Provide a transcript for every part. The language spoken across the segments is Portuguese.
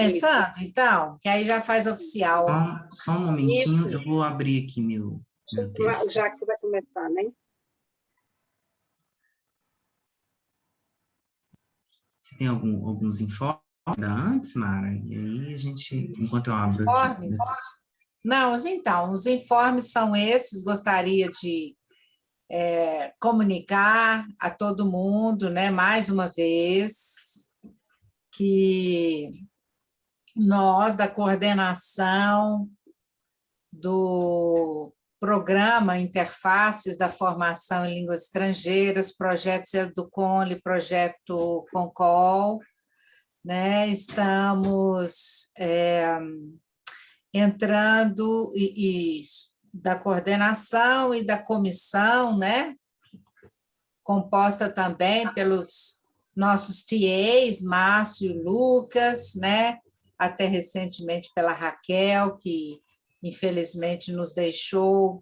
Isso. começando, então? Que aí já faz oficial. Só um momentinho, eu vou abrir aqui meu texto. Já que você vai começar, né? Você tem alguns informes antes, Mara? E aí a gente, enquanto eu abro aqui. Informes? Não, então, os informes são esses, gostaria de comunicar a todo mundo, né, mais uma vez, que nós, da coordenação do Programa Interfaces da Formação em Línguas Estrangeiras, Projeto Educonle, Projeto Concol, né, estamos entrando da coordenação e da comissão, né, composta também pelos nossos TAs, Márcio e Lucas, né, até recentemente pela Raquel, que infelizmente nos deixou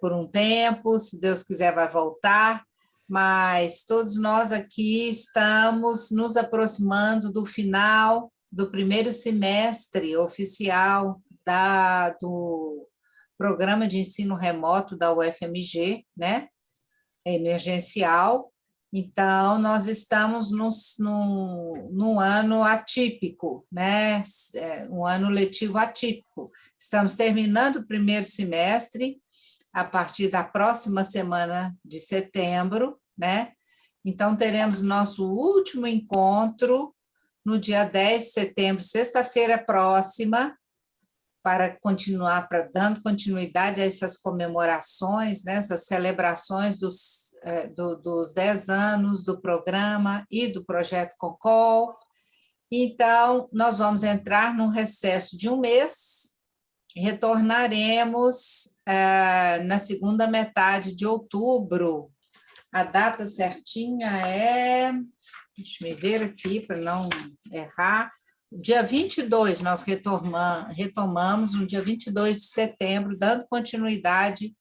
por um tempo, se Deus quiser vai voltar, mas todos nós aqui estamos nos aproximando do final do primeiro semestre oficial do Programa de Ensino Remoto da UFMG, né? Emergencial. Então, nós estamos num ano atípico, né? Um ano letivo atípico. Estamos terminando o primeiro semestre a partir da próxima semana de setembro, né? Então, teremos nosso último encontro no dia 10 de setembro, sexta-feira próxima, para continuar, dando continuidade a essas comemorações, né, essas celebrações dos 10 anos do programa e do Projeto Concol. Então, nós vamos entrar num recesso de um mês, retornaremos na segunda metade de outubro. A data certinha é... Deixa eu ver aqui, para não errar. Dia 22, nós retomamos, no dia 22 de setembro, dando continuidade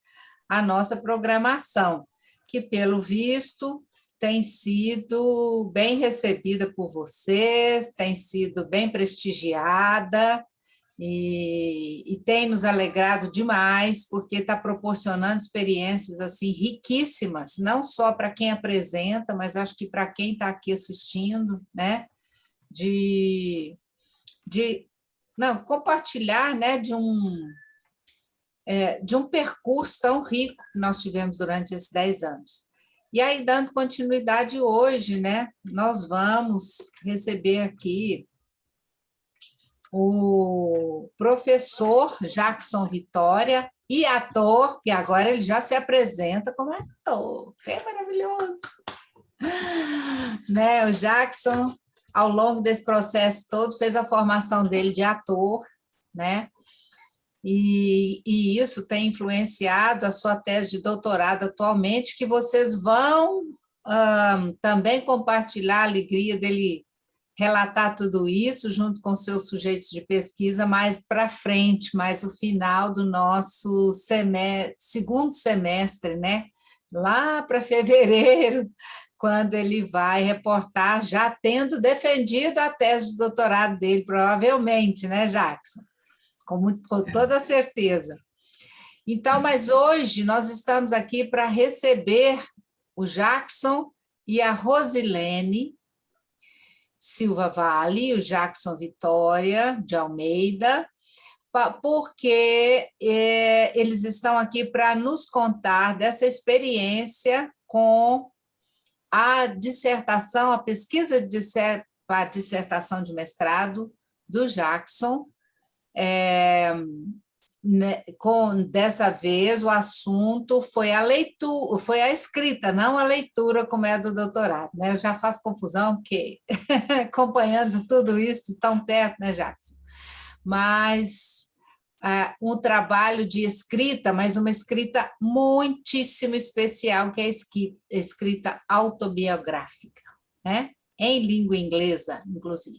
à nossa programação, que, pelo visto, tem sido bem recebida por vocês, tem sido bem prestigiada e tem nos alegrado demais, porque está proporcionando experiências assim riquíssimas, não só para quem apresenta, mas acho que para quem está aqui assistindo, né? De compartilhar, né, de um percurso tão rico que nós tivemos durante esses 10 anos. E aí, dando continuidade hoje, né, nós vamos receber aqui o professor Jackson Vitória e ator, que agora ele já se apresenta como ator, é maravilhoso. Né, o Jackson, ao longo desse processo todo, fez a formação dele de ator, né? E isso tem influenciado a sua tese de doutorado atualmente, que vocês vão também compartilhar a alegria dele relatar tudo isso junto com seus sujeitos de pesquisa mais para frente, mais o final do nosso segundo semestre, né? Lá para fevereiro, quando ele vai reportar, já tendo defendido a tese de doutorado dele, provavelmente, né, Jackson? Com toda certeza. Então, mas hoje nós estamos aqui para receber o Jackson e a Rosilene Silva Vale, o Jackson Vitória de Almeida, porque eles estão aqui para nos contar dessa experiência com a dissertação, a pesquisa para a dissertação de mestrado do Jackson, dessa vez o assunto foi a leitura, foi a escrita, não a leitura como é a do doutorado, né? Eu já faço confusão, porque acompanhando tudo isso tão perto, né, Jackson? Mas um trabalho de escrita, mas uma escrita muitíssimo especial, que é a escrita autobiográfica, né? Em língua inglesa, inclusive.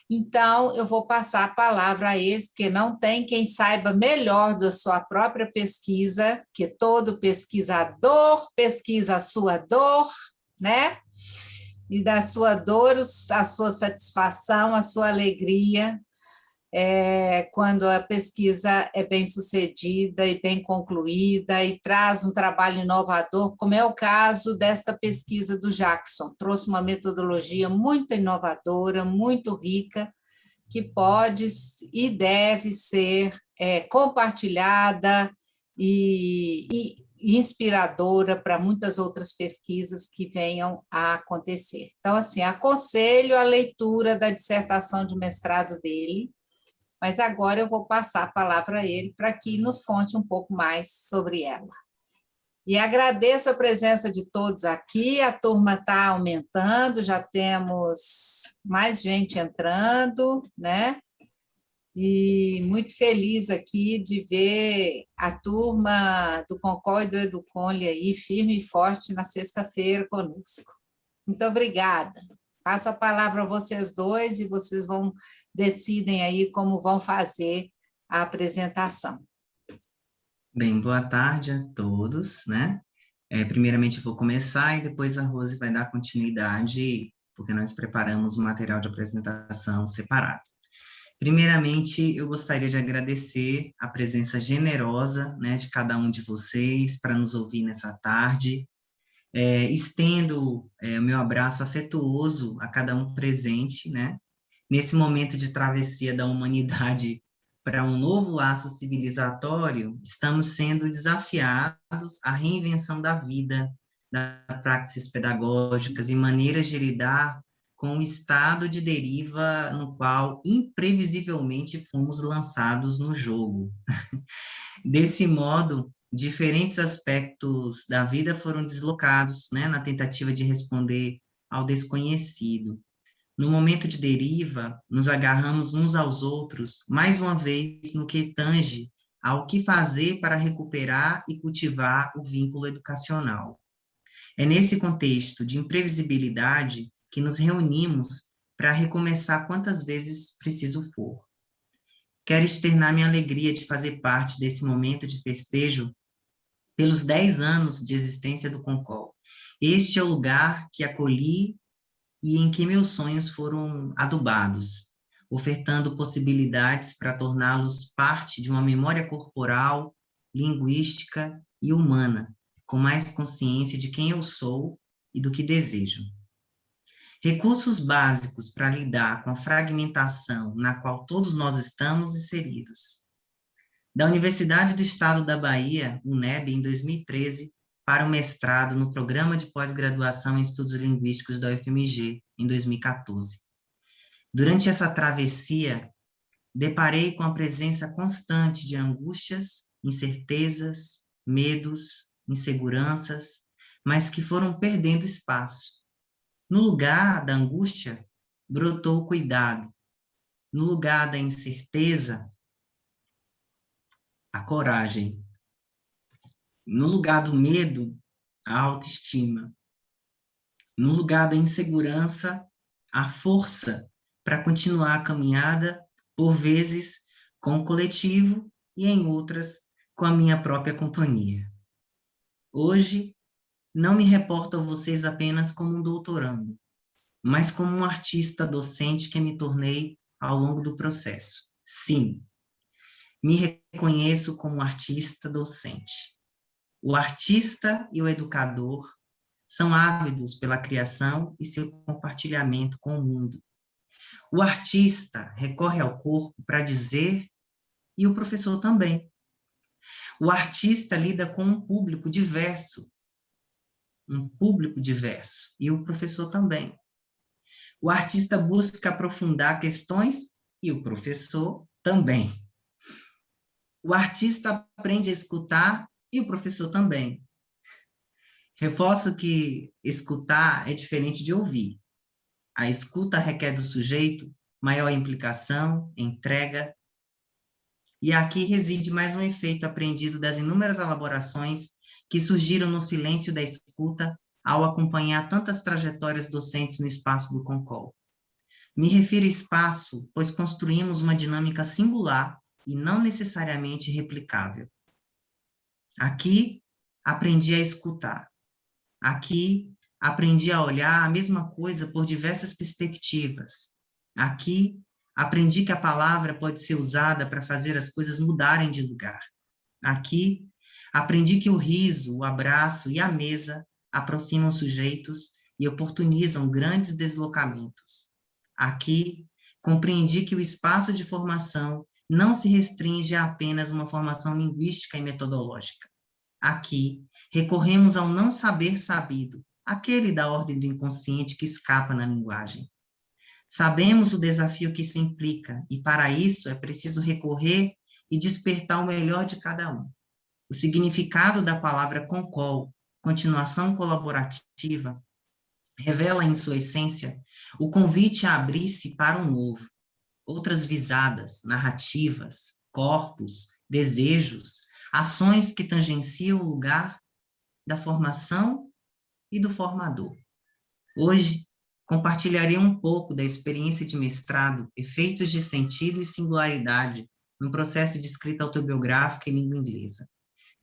Então, eu vou passar a palavra a eles, porque não tem quem saiba melhor da sua própria pesquisa, que todo pesquisador pesquisa a sua dor, né? e da sua dor, a sua satisfação, a sua alegria, quando a pesquisa é bem sucedida e bem concluída e traz um trabalho inovador, como é o caso desta pesquisa do Jackson. Trouxe uma metodologia muito inovadora, muito rica, que pode e deve ser compartilhada e inspiradora para muitas outras pesquisas que venham a acontecer. Então, assim, aconselho a leitura da dissertação de mestrado dele, mas agora eu vou passar a palavra a ele para que nos conte um pouco mais sobre ela. E agradeço a presença de todos aqui, a turma está aumentando, já temos mais gente entrando, né? E muito feliz aqui de ver a turma do Concol e do Educonle aí, firme e forte na sexta-feira conosco. Muito obrigada. Passo a palavra a vocês dois e vocês decidem aí como vão fazer a apresentação. Bem, boa tarde a todos, né? Primeiramente eu vou começar e depois a Rose vai dar continuidade, porque nós preparamos um material de apresentação separado. Primeiramente, eu gostaria de agradecer a presença generosa, né, de cada um de vocês para nos ouvir nessa tarde. Estendo o meu abraço afetuoso a cada um presente, né, nesse momento de travessia da humanidade para um novo laço civilizatório. Estamos sendo desafiados à reinvenção da vida, das práticas pedagógicas e maneiras de lidar com o estado de deriva no qual imprevisivelmente fomos lançados no jogo. Desse modo, diferentes aspectos da vida foram deslocados, né, na tentativa de responder ao desconhecido. No momento de deriva, nos agarramos uns aos outros, mais uma vez no que tange ao que fazer para recuperar e cultivar o vínculo educacional. É nesse contexto de imprevisibilidade que nos reunimos para recomeçar quantas vezes preciso for. Quero externar minha alegria de fazer parte desse momento de festejo pelos 10 anos de existência do Concol. Este é o lugar que acolhi e em que meus sonhos foram adubados, ofertando possibilidades para torná-los parte de uma memória corporal, linguística e humana, com mais consciência de quem eu sou e do que desejo. Recursos básicos para lidar com a fragmentação na qual todos nós estamos inseridos. Da Universidade do Estado da Bahia, UNEB, em 2013, para o mestrado no Programa de Pós-Graduação em Estudos Linguísticos da UFMG, em 2014. Durante essa travessia, deparei com a presença constante de angústias, incertezas, medos, inseguranças, mas que foram perdendo espaço. No lugar da angústia, brotou o cuidado. No lugar da incerteza, a coragem. No lugar do medo, a autoestima. No lugar da insegurança, a força para continuar a caminhada, por vezes com o coletivo e em outras com a minha própria companhia. Hoje, não me reporto a vocês apenas como um doutorando, mas como um artista docente que me tornei ao longo do processo. Sim, me reconheço como um artista docente. O artista e o educador são ávidos pela criação e seu compartilhamento com o mundo. O artista recorre ao corpo para dizer, e o professor também. O artista lida com um público diverso, e o professor também. O artista busca aprofundar questões, e o professor também. O artista aprende a escutar, e o professor também. Reforço que escutar é diferente de ouvir. A escuta requer do sujeito maior implicação, entrega, e aqui reside mais um efeito aprendido das inúmeras elaborações que surgiram no silêncio da escuta ao acompanhar tantas trajetórias docentes no espaço do Concol. Me refiro a espaço, pois construímos uma dinâmica singular e não necessariamente replicável. Aqui, aprendi a escutar. Aqui, aprendi a olhar a mesma coisa por diversas perspectivas. Aqui, aprendi que a palavra pode ser usada para fazer as coisas mudarem de lugar. Aqui, aprendi que o riso, o abraço e a mesa aproximam sujeitos e oportunizam grandes deslocamentos. Aqui, compreendi que o espaço de formação não se restringe a apenas uma formação linguística e metodológica. Aqui, recorremos ao não saber sabido, aquele da ordem do inconsciente que escapa na linguagem. Sabemos o desafio que isso implica, e para isso é preciso recorrer e despertar o melhor de cada um. O significado da palavra concol, continuação colaborativa, revela em sua essência o convite a abrir-se para um novo, outras visadas, narrativas, corpos, desejos, ações que tangenciam o lugar da formação e do formador. Hoje, compartilharei um pouco da experiência de mestrado, efeitos de sentido e singularidade no processo de escrita autobiográfica em língua inglesa,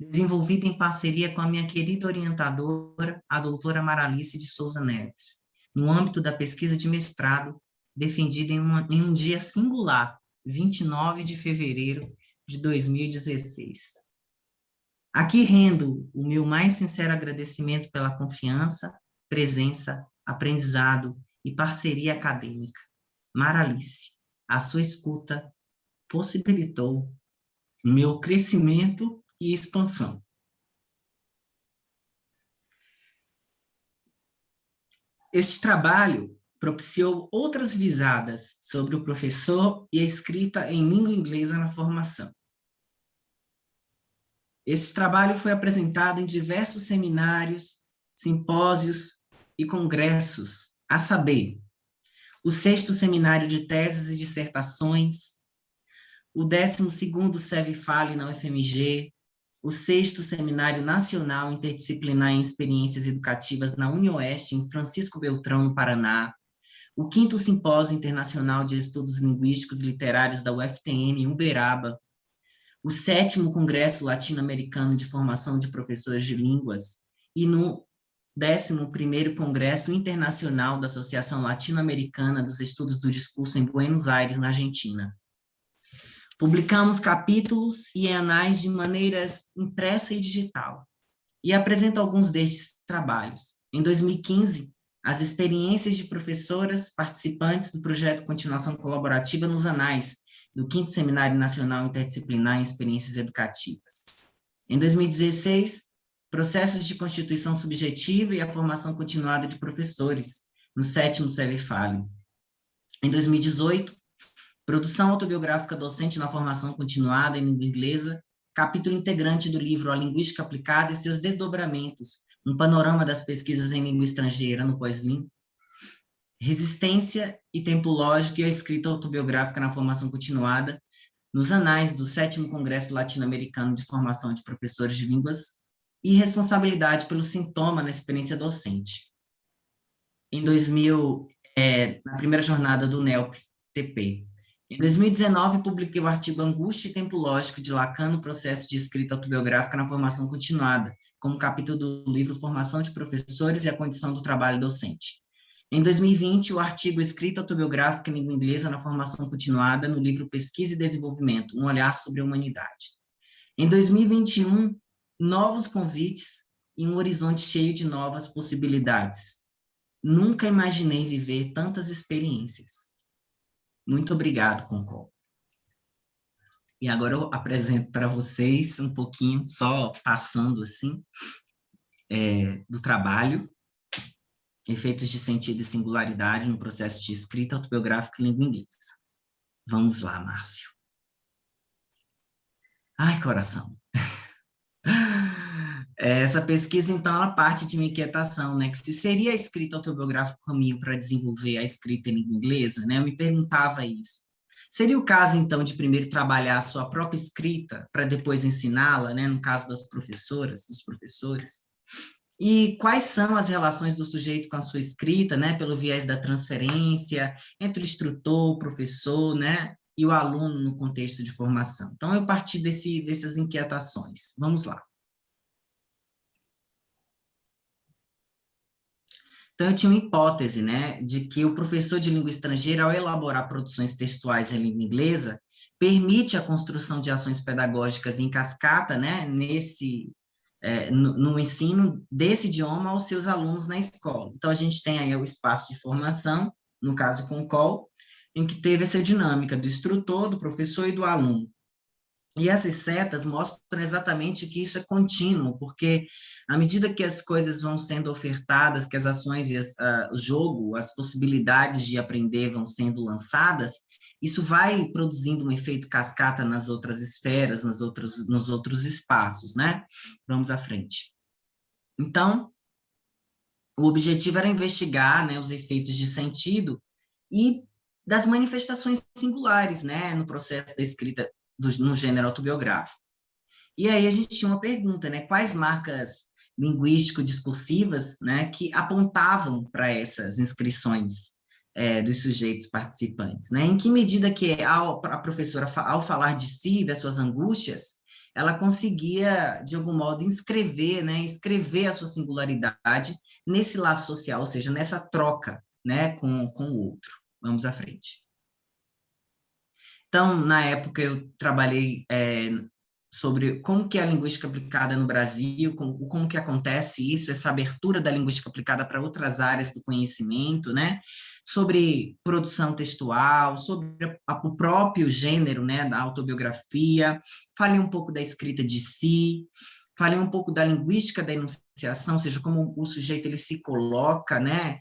desenvolvida em parceria com a minha querida orientadora, a doutora Maralice de Souza Neves, no âmbito da pesquisa de mestrado, defendida em um dia singular, 29 de fevereiro de 2016. Aqui rendo o meu mais sincero agradecimento pela confiança, presença, aprendizado e parceria acadêmica. Maralice, a sua escuta possibilitou meu crescimento e expansão. Este trabalho propiciou outras visadas sobre o professor e a escrita em língua inglesa na formação. Este trabalho foi apresentado em diversos seminários, simpósios e congressos, a saber, o 6º Seminário de Teses e Dissertações, o 12º SEV-FALE na UFMG, o 6º Seminário Nacional Interdisciplinar em Experiências Educativas na UniOeste, em Francisco Beltrão, no Paraná, o 5º Simpósio Internacional de Estudos Linguísticos e Literários da UFTM, em Uberaba, o 7º Congresso Latino-Americano de Formação de Professores de Línguas e no 11º Congresso Internacional da Associação Latino-Americana dos Estudos do Discurso em Buenos Aires, na Argentina. Publicamos capítulos e anais de maneiras impressa e digital, e apresento alguns destes trabalhos. Em 2015, as experiências de professoras participantes do projeto Continuação Colaborativa nos Anais, do 5º Seminário Nacional Interdisciplinar em Experiências Educativas. Em 2016, processos de constituição subjetiva e a formação continuada de professores, no 7º SEV-FALE. Em 2018, produção autobiográfica docente na formação continuada em língua inglesa, capítulo integrante do livro A Linguística Aplicada e seus desdobramentos, um panorama das pesquisas em língua estrangeira no pós-lim. Resistência e tempo lógico e a escrita autobiográfica na formação continuada, nos anais do 7º Congresso Latino-Americano de Formação de Professores de Línguas, e responsabilidade pelo sintoma na experiência docente. Em 2000, na primeira jornada do NELP-TP. Em 2019, publiquei o artigo Angústia e Tempo Lógico de Lacan no processo de escrita autobiográfica na formação continuada, como capítulo do livro Formação de Professores e a Condição do Trabalho Docente. Em 2020, o artigo Escrita Autobiográfica em Língua Inglesa na Formação Continuada no livro Pesquisa e Desenvolvimento, um olhar sobre a humanidade. Em 2021, novos convites e um horizonte cheio de novas possibilidades. Nunca imaginei viver tantas experiências. Muito obrigado, Concol. E agora eu apresento para vocês um pouquinho, só passando assim, do trabalho, efeitos de sentido e singularidade no processo de escrita autobiográfica em língua inglesa. Vamos lá, Márcio. Ai, coração. Essa pesquisa, então, ela parte de uma inquietação, né, que se seria a escrita autobiográfica o caminho para desenvolver a escrita em língua inglesa, né, eu me perguntava isso. Seria o caso, então, de primeiro trabalhar a sua própria escrita para depois ensiná-la, né, no caso das professoras, dos professores? E quais são as relações do sujeito com a sua escrita, né, pelo viés da transferência, entre o instrutor, o professor, né, e o aluno no contexto de formação? Então, eu parti dessas inquietações. Vamos lá. Então, eu tinha uma hipótese, né, de que o professor de língua estrangeira, ao elaborar produções textuais em língua inglesa, permite a construção de ações pedagógicas em cascata, né, no ensino desse idioma aos seus alunos na escola. Então, a gente tem aí o espaço de formação, no caso com o COL, em que teve essa dinâmica do instrutor, do professor e do aluno. E essas setas mostram exatamente que isso é contínuo, porque à medida que as coisas vão sendo ofertadas, que as ações e o jogo, as possibilidades de aprender vão sendo lançadas, isso vai produzindo um efeito cascata nas outras esferas, nos outros espaços, né? Vamos à frente. Então, o objetivo era investigar, né, os efeitos de sentido e das manifestações singulares, né, no processo da escrita no gênero autobiográfico. E aí a gente tinha uma pergunta, né, quais marcas linguístico-discursivas, né, que apontavam para essas inscrições dos sujeitos participantes, né? Em que medida que a professora, ao falar de si, das suas angústias, ela conseguia, de algum modo, escrever a sua singularidade nesse laço social, ou seja, nessa troca, né, com o outro. Vamos à frente. Então, na época, eu trabalhei sobre como que é a linguística aplicada no Brasil, como que acontece isso, essa abertura da linguística aplicada para outras áreas do conhecimento, né? Sobre produção textual, sobre o próprio gênero, né, da autobiografia, falei um pouco da escrita de si, falei um pouco da linguística da enunciação, ou seja, como o sujeito ele se coloca, né,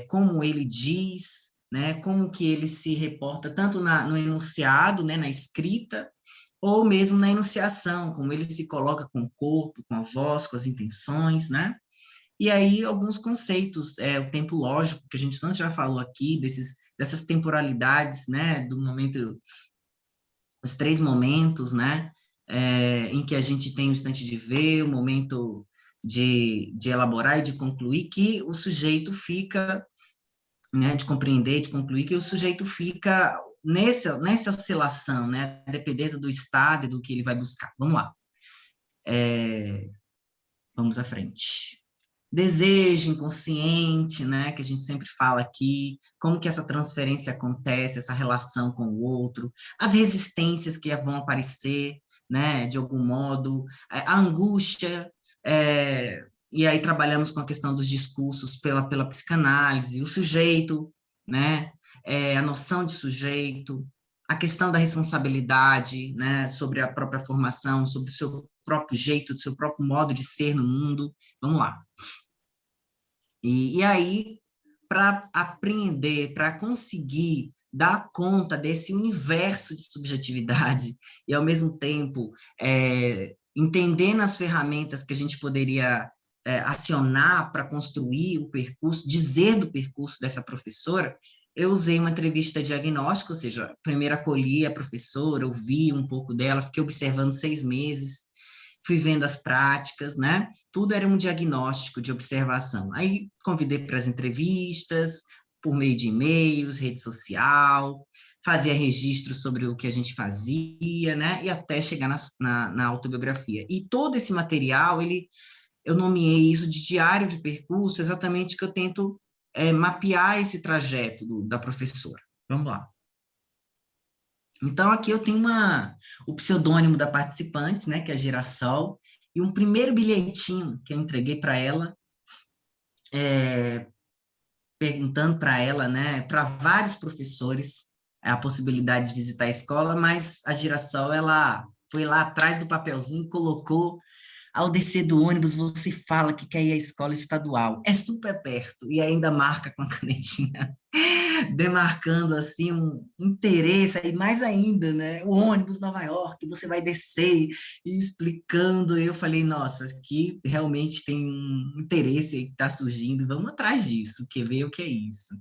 como ele diz, né, como que ele se reporta tanto no enunciado, né, na escrita, ou mesmo na enunciação, como ele se coloca com o corpo, com a voz, com as intenções, né? E aí alguns conceitos, o tempo lógico, que a gente tanto já falou aqui, dessas temporalidades, né, do momento, os 3 momentos, né, em que a gente tem o instante de ver, o momento de elaborar e de concluir, que o sujeito fica, né, de compreender, de concluir, que o sujeito fica nessa oscilação, né, dependendo do estado e do que ele vai buscar. Vamos lá. Vamos à frente. Desejo inconsciente, né, que a gente sempre fala aqui, como que essa transferência acontece, essa relação com o outro, as resistências que vão aparecer, né, de algum modo, a angústia, e aí trabalhamos com a questão dos discursos pela psicanálise, o sujeito, né, a noção de sujeito, a questão da responsabilidade, né, sobre a própria formação, sobre o seu próprio jeito, do seu próprio modo de ser no mundo. Vamos lá. E aí, para apreender, para conseguir dar conta desse universo de subjetividade e, ao mesmo tempo, entendendo as ferramentas que a gente poderia acionar para construir o percurso, dizer do percurso dessa professora, eu usei uma entrevista diagnóstica, ou seja, primeiro acolhi a professora, ouvi um pouco dela, fiquei observando 6 meses, fui vendo as práticas, né? Tudo era um diagnóstico de observação. Aí convidei para as entrevistas, por meio de e-mails, rede social, fazia registros sobre o que a gente fazia, né? E até chegar na autobiografia. E todo esse material, eu nomeei isso de diário de percurso, exatamente que eu tento mapear esse trajeto da professora. Vamos lá. Então, aqui eu tenho o pseudônimo da participante, né, que é Girassol, e um primeiro bilhetinho que eu entreguei para ela, perguntando para ela, né, para vários professores, a possibilidade de visitar a escola, mas a Girassol, ela foi lá atrás do papelzinho, colocou: ao descer do ônibus, você fala que quer ir à escola estadual. É super perto. E ainda marca com a canetinha, demarcando, assim, um interesse. Aí mais ainda, né? O ônibus Nova York, você vai descer, e explicando. Eu falei, nossa, aqui realmente tem um interesse aí que está surgindo. Vamos atrás disso, quer ver o que é isso.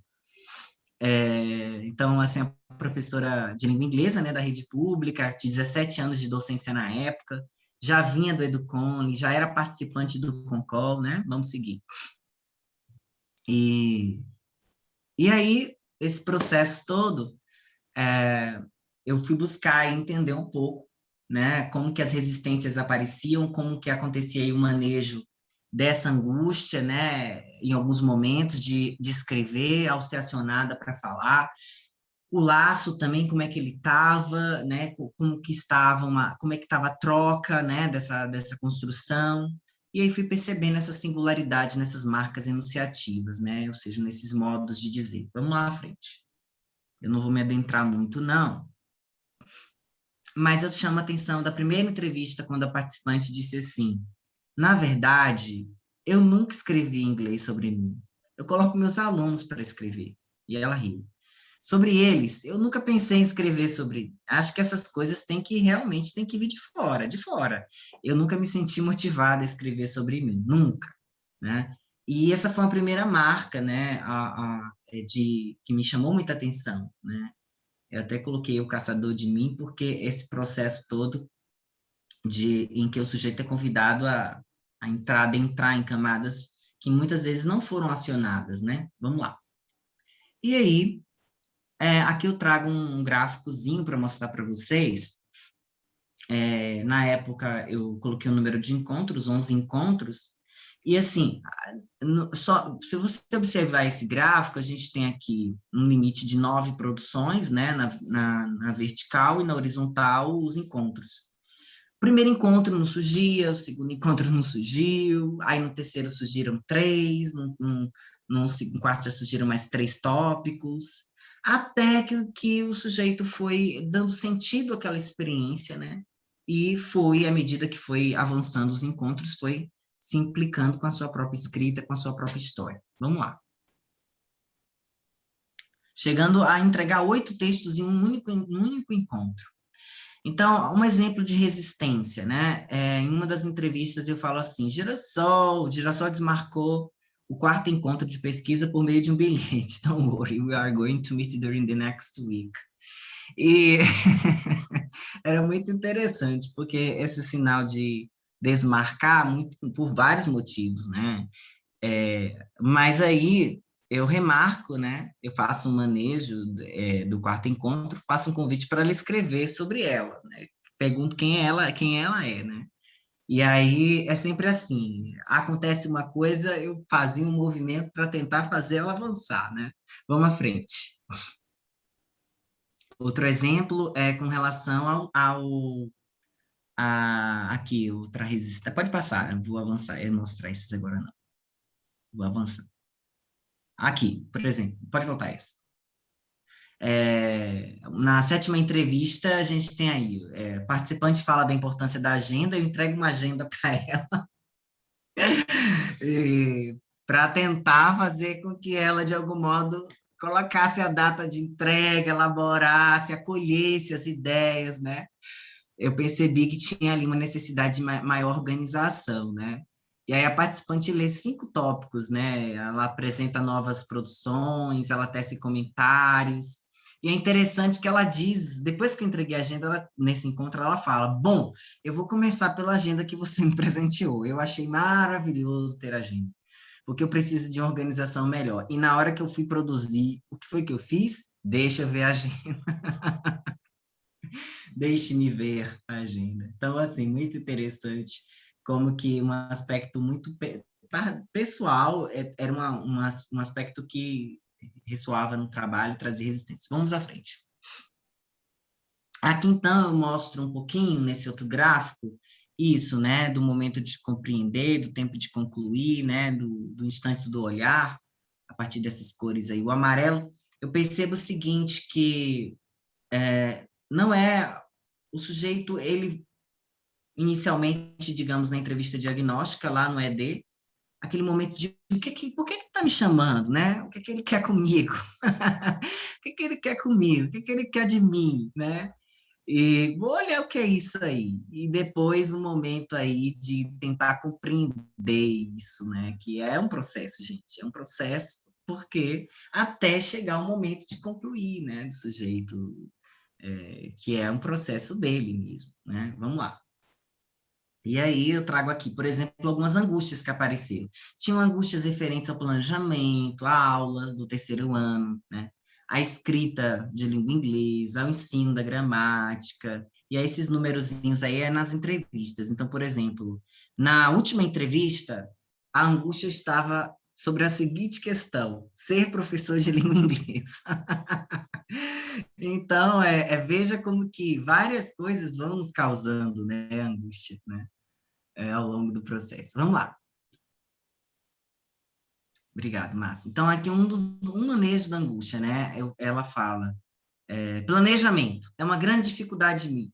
Então, assim, a professora de língua inglesa, né, da rede pública, de 17 anos de docência na época, já vinha do Educone, já era participante do Concol, né? Vamos seguir. E aí, esse processo todo, eu fui buscar e entender um pouco, né? Como que as resistências apareciam, como que acontecia aí o manejo dessa angústia, né, em alguns momentos de escrever, ao ser acionada para falar. O laço também, como é que ele estava, né, como que como é que estava a troca, né, dessa construção. E aí fui percebendo essa singularidade nessas marcas enunciativas, né, ou seja, nesses modos de dizer. Vamos lá à frente. Eu não vou me adentrar muito, não. Mas eu chamo a atenção da primeira entrevista, quando a participante disse assim: na verdade, eu nunca escrevi em inglês sobre mim. Eu coloco meus alunos para escrever. E ela riu. Sobre eles, eu nunca pensei em escrever sobre. Acho que essas coisas realmente têm que vir de fora, de fora. Eu nunca me senti motivada a escrever sobre mim, nunca, né? E essa foi a primeira marca, né, que me chamou muita atenção, né? Eu até coloquei o caçador de mim, porque esse processo todo em que o sujeito é convidado a entrar em camadas que muitas vezes não foram acionadas, né? Vamos lá. E aí, aqui eu trago um gráficozinho para mostrar para vocês. Na época, eu coloquei o número de encontros, 11 encontros, e assim, se você observar esse gráfico, a gente tem aqui um limite de 9 produções, né, na vertical, e na horizontal, os encontros. O primeiro encontro não surgia, o segundo encontro não surgiu, aí no terceiro surgiram 3, no quarto já surgiram mais 3 tópicos, até que o sujeito foi dando sentido àquela experiência, né? E foi, à medida que foi avançando os encontros, foi se implicando com a sua própria escrita, com a sua própria história. Vamos lá. Chegando a entregar 8 textos em um único encontro. Então, um exemplo de resistência, né? Em uma das entrevistas eu falo assim: Girassol desmarcou o quarto encontro de pesquisa por meio de um bilhete. Don't worry, we are going to meet during the next week. E era muito interessante, porque esse sinal de desmarcar por vários motivos, né? Mas aí eu remarco, né? Eu faço um manejo do quarto encontro, faço um convite para ela escrever sobre ela, né? Pergunto quem ela é, né? E aí é sempre assim, acontece uma coisa, eu fazia um movimento para tentar fazer ela avançar, né? Vamos à frente. Outro exemplo é com relação aqui, outra resistência. Pode passar, eu vou avançar, eu mostrar esses agora não. Vou avançar. Aqui, por exemplo, pode voltar essa. Na 7ª entrevista, a gente tem aí, participante fala da importância da agenda, eu entrego uma agenda para ela, para tentar fazer com que ela, de algum modo, colocasse a data de entrega, elaborasse, acolhesse as ideias, né? Eu percebi que tinha ali uma necessidade de maior organização, né? E aí a participante lê 5 tópicos, né? Ela apresenta novas produções, ela tece comentários. E é interessante que ela diz, depois que eu entreguei a agenda, nesse encontro, ela fala: bom, eu vou começar pela agenda que você me presenteou. Eu achei maravilhoso ter agenda, porque eu preciso de uma organização melhor. E na hora que eu fui produzir, o que foi que eu fiz? Deixa eu ver a agenda. Deixe-me ver a agenda. Então, assim, muito interessante como que um aspecto muito pessoal era um aspecto que ressoava no trabalho, trazia resistência. Vamos à frente. Aqui, então, eu mostro um pouquinho, nesse outro gráfico, isso, né, do momento de compreender, do tempo de concluir, né, do instante do olhar, a partir dessas cores aí. O amarelo, eu percebo o seguinte, que não é o sujeito, ele inicialmente, digamos, na entrevista diagnóstica lá no ED, aquele momento de por que está me chamando, né? O que ele quer comigo? O que ele quer comigo? O que ele quer de mim, né? E olha o que é isso aí. E depois um momento aí de tentar compreender isso, né? Que é um processo, gente, é um processo, porque até chegar o momento de concluir, né? Do sujeito, que é um processo dele mesmo, né? Vamos lá. E aí eu trago aqui, por exemplo, algumas angústias que apareceram. Tinham angústias referentes ao planejamento, a aulas do 3º ano, né? A escrita de língua inglesa, ao ensino da gramática, e aí esses numerozinhos aí é nas entrevistas. Então, por exemplo, na última entrevista, a angústia estava sobre a seguinte questão: ser professor de língua inglesa. Então, veja como que várias coisas vão nos causando, né, angústia, né, ao longo do processo. Vamos lá. Obrigado, Márcio. Então, aqui um manejo da angústia, né? Ela fala, planejamento é uma grande dificuldade minha.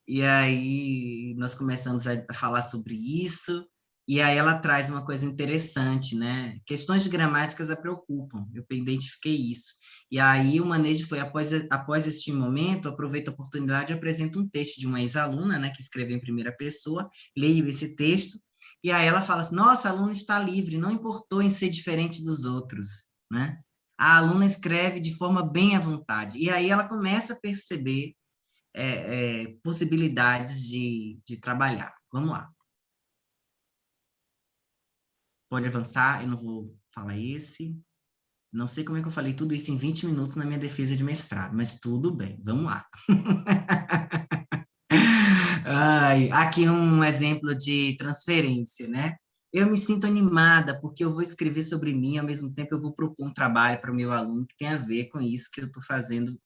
E aí nós começamos a falar sobre isso, e aí ela traz uma coisa interessante, né? Questões de gramáticas a preocupam, eu identifiquei isso. E aí o manejo foi, após este momento, aproveito a oportunidade e apresento um texto de uma ex-aluna, né, que escreveu em primeira pessoa, leio esse texto, e aí ela fala assim, nossa, a aluna está livre, não importou em ser diferente dos outros, né? A aluna escreve de forma bem à vontade, e aí ela começa a perceber possibilidades de trabalhar. Vamos lá. Pode avançar, eu não vou falar esse. Não sei como é que eu falei tudo isso em 20 minutos na minha defesa de mestrado, mas tudo bem, vamos lá. Ai, aqui um exemplo de transferência, né? Eu me sinto animada porque eu vou escrever sobre mim, ao mesmo tempo eu vou propor um trabalho para o meu aluno que tem a ver com isso que eu estou fazendo.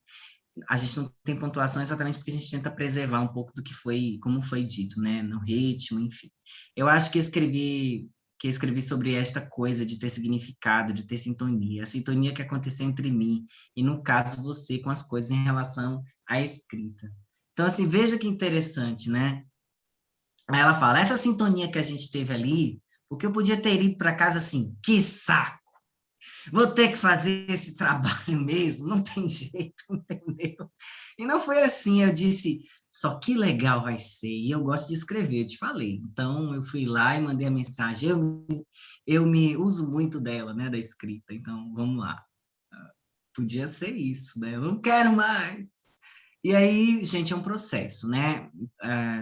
A gente não tem pontuação exatamente porque a gente tenta preservar um pouco do que foi, como foi dito, né, no ritmo, enfim. Eu acho que escrevi sobre esta coisa de ter significado, de ter sintonia, a sintonia que aconteceu entre mim e, no caso, você com as coisas em relação à escrita. Então, assim, veja que interessante, né? Aí ela fala, essa sintonia que a gente teve ali, porque eu podia ter ido para casa assim, que saco! Vou ter que fazer esse trabalho mesmo, não tem jeito, entendeu? E não foi assim, eu disse, só que legal vai ser, e eu gosto de escrever, eu te falei. Então, eu fui lá e mandei a mensagem, eu me uso muito dela, né, da escrita, então, vamos lá. Podia ser isso, né? Eu não quero mais. E aí, gente, é um processo, né?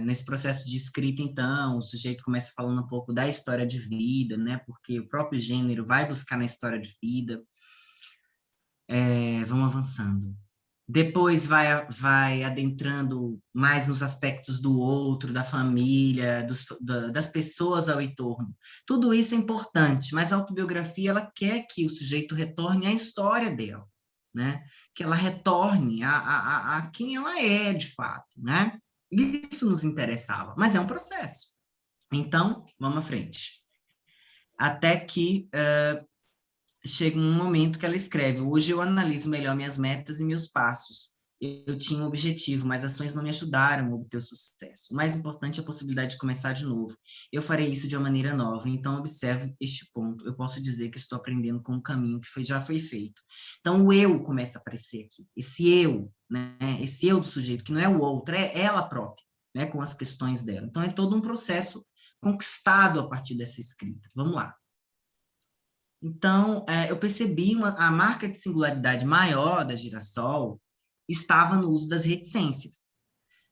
Nesse processo de escrita, então, o sujeito começa falando um pouco da história de vida, né? Porque o próprio gênero vai buscar na história de vida. Vamos avançando. Depois vai adentrando mais nos aspectos do outro, da família, das pessoas ao entorno. Tudo isso é importante, mas a autobiografia ela quer que o sujeito retorne à história dela, né? Que ela retorne a quem ela é de fato, né? Isso nos interessava, mas é um processo. Então, vamos à frente. Até que chega um momento que ela escreve: hoje eu analiso melhor minhas metas e meus passos. Eu tinha um objetivo, mas ações não me ajudaram a obter o sucesso. O mais importante é a possibilidade de começar de novo. Eu farei isso de uma maneira nova, então observe este ponto. Eu posso dizer que estou aprendendo com um caminho que já foi feito. Então o eu começa a aparecer aqui. Esse eu, né? Esse eu do sujeito, que não é o outro, é ela própria, né? Com as questões dela. Então é todo um processo conquistado a partir dessa escrita. Vamos lá. Então, eu percebi a marca de singularidade maior da Girassol estava no uso das reticências.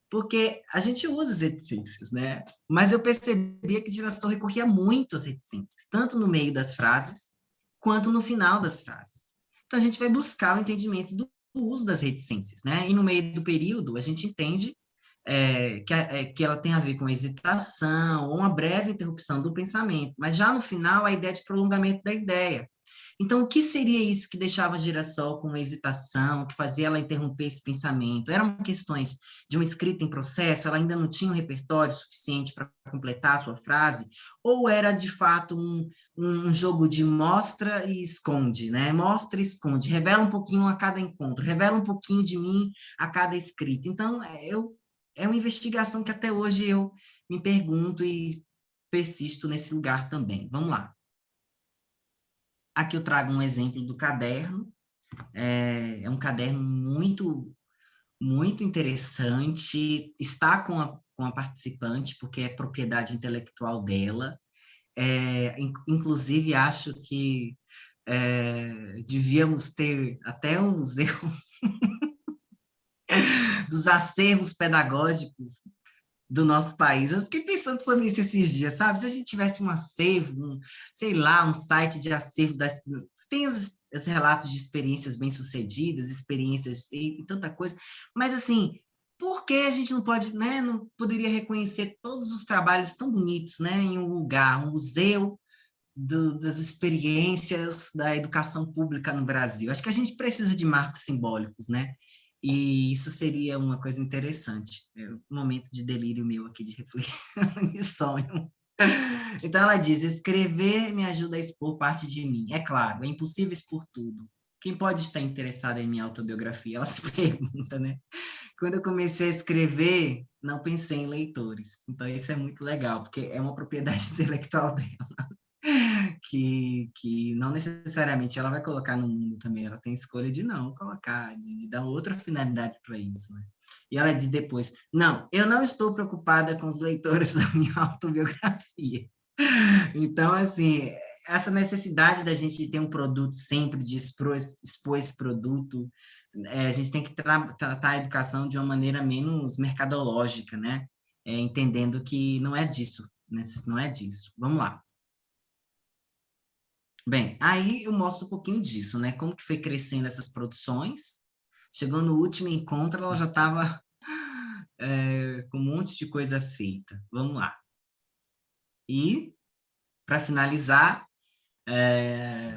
Porque a gente usa as reticências, né? Mas eu percebia que Girassol recorria muito às reticências, tanto no meio das frases, quanto no final das frases. Então, a gente vai buscar o entendimento do uso das reticências, né? E no meio do período, a gente entende que ela tem a ver com hesitação ou uma breve interrupção do pensamento, mas já no final a ideia de prolongamento da ideia. Então, o que seria isso que deixava a Girassol com uma hesitação, que fazia ela interromper esse pensamento? Eram questões de uma escrita em processo, ela ainda não tinha um repertório suficiente para completar a sua frase, ou era, de fato, um jogo de mostra e esconde, né? Mostra e esconde, revela um pouquinho a cada encontro, revela um pouquinho de mim a cada escrita. Então, é uma investigação que até hoje eu me pergunto e persisto nesse lugar também. Vamos lá. Aqui eu trago um exemplo do caderno. É um caderno muito, muito interessante. Está com a participante, porque é propriedade intelectual dela. Inclusive, acho que devíamos ter até um museu dos acervos pedagógicos do nosso país. Eu fiquei pensando sobre isso esses dias, sabe? Se a gente tivesse um acervo, sei lá, um site de acervo tem os relatos de experiências bem-sucedidas, experiências e tanta coisa, mas assim, por que a gente não pode, né, não poderia reconhecer todos os trabalhos tão bonitos, né, em um lugar, um museu das experiências da educação pública no Brasil. Acho que a gente precisa de marcos simbólicos, né? E isso seria uma coisa interessante. É um momento de delírio meu aqui, de reflexão, de sonho. Então, ela diz, escrever me ajuda a expor parte de mim. É claro, é impossível expor tudo. Quem pode estar interessado em minha autobiografia? Ela se pergunta, né? Quando eu comecei a escrever, não pensei em leitores. Então, isso é muito legal, porque é uma propriedade intelectual dela, que não necessariamente ela vai colocar no mundo também, ela tem escolha de não colocar, de dar outra finalidade para isso, né? E ela diz depois, não, eu não estou preocupada com os leitores da minha autobiografia. Então, assim, essa necessidade da gente ter um produto sempre, de expor esse produto, a gente tem que tratar a educação de uma maneira menos mercadológica, né? Entendendo que não é disso, né? Não é disso. Vamos lá. Bem, aí eu mostro um pouquinho disso, né? Como que foi crescendo essas produções. Chegou no último encontro, ela já estava com um monte de coisa feita. Vamos lá. E, para finalizar,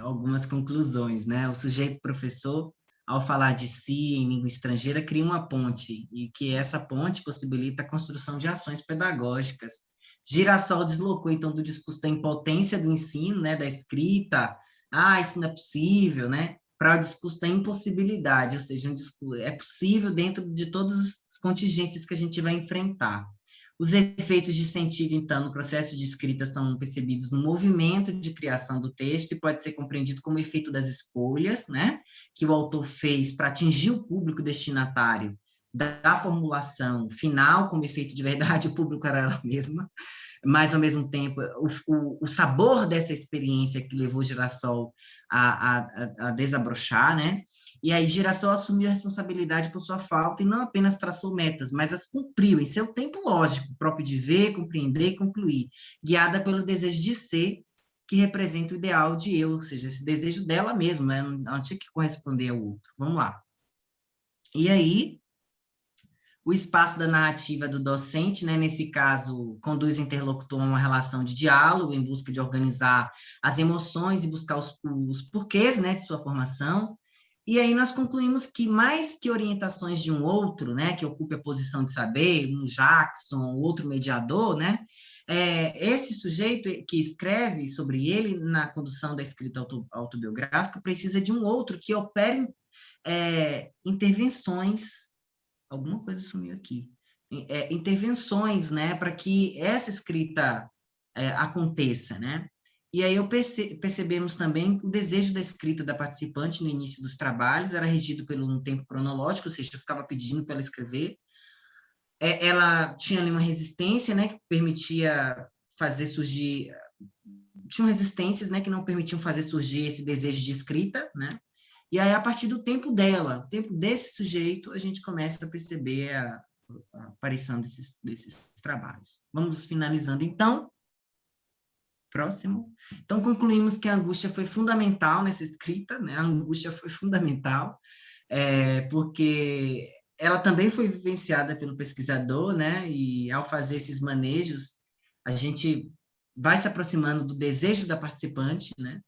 algumas conclusões, né? O sujeito professor, ao falar de si em língua estrangeira, cria uma ponte, e que essa ponte possibilita a construção de ações pedagógicas. Girassol deslocou, então, do discurso da impotência do ensino, né, da escrita, isso não é possível, né, para o discurso da impossibilidade, ou seja, um discurso, é possível dentro de todas as contingências que a gente vai enfrentar. Os efeitos de sentido, então, no processo de escrita são percebidos no movimento de criação do texto e pode ser compreendido como efeito das escolhas, né, que o autor fez para atingir o público destinatário da formulação final, como efeito de verdade, o público era ela mesma, mas, ao mesmo tempo, o sabor dessa experiência que levou Girassol a desabrochar, né? E aí Girassol assumiu a responsabilidade por sua falta e não apenas traçou metas, mas as cumpriu em seu tempo lógico, próprio de ver, compreender e concluir, guiada pelo desejo de ser, que representa o ideal de eu, ou seja, esse desejo dela mesma, né? Ela não tinha que corresponder ao outro. Vamos lá. E aí, o espaço da narrativa do docente, né, nesse caso, conduz o interlocutor a uma relação de diálogo em busca de organizar as emoções e buscar os porquês, né, de sua formação. E aí nós concluímos que mais que orientações de um outro, né, que ocupe a posição de saber, um Jackson, outro mediador, né, esse sujeito que escreve sobre ele na condução da escrita autobiográfica precisa de um outro que opere intervenções. Alguma coisa sumiu aqui. Intervenções, né, para que essa escrita aconteça, né? E aí percebemos também que o desejo da escrita da participante no início dos trabalhos era regido por um tempo cronológico, ou seja, eu ficava pedindo para ela escrever. Ela tinha ali uma resistência, né, que permitia fazer surgir... Tinham resistências, né, que não permitiam fazer surgir esse desejo de escrita, né? E aí, a partir do tempo dela, o tempo desse sujeito, a gente começa a perceber a aparição desses trabalhos. Vamos finalizando, então. Próximo. Então, concluímos que a angústia foi fundamental nessa escrita, né? A angústia foi fundamental, porque ela também foi vivenciada pelo pesquisador, né? E, ao fazer esses manejos, a gente vai se aproximando do desejo da participante, né?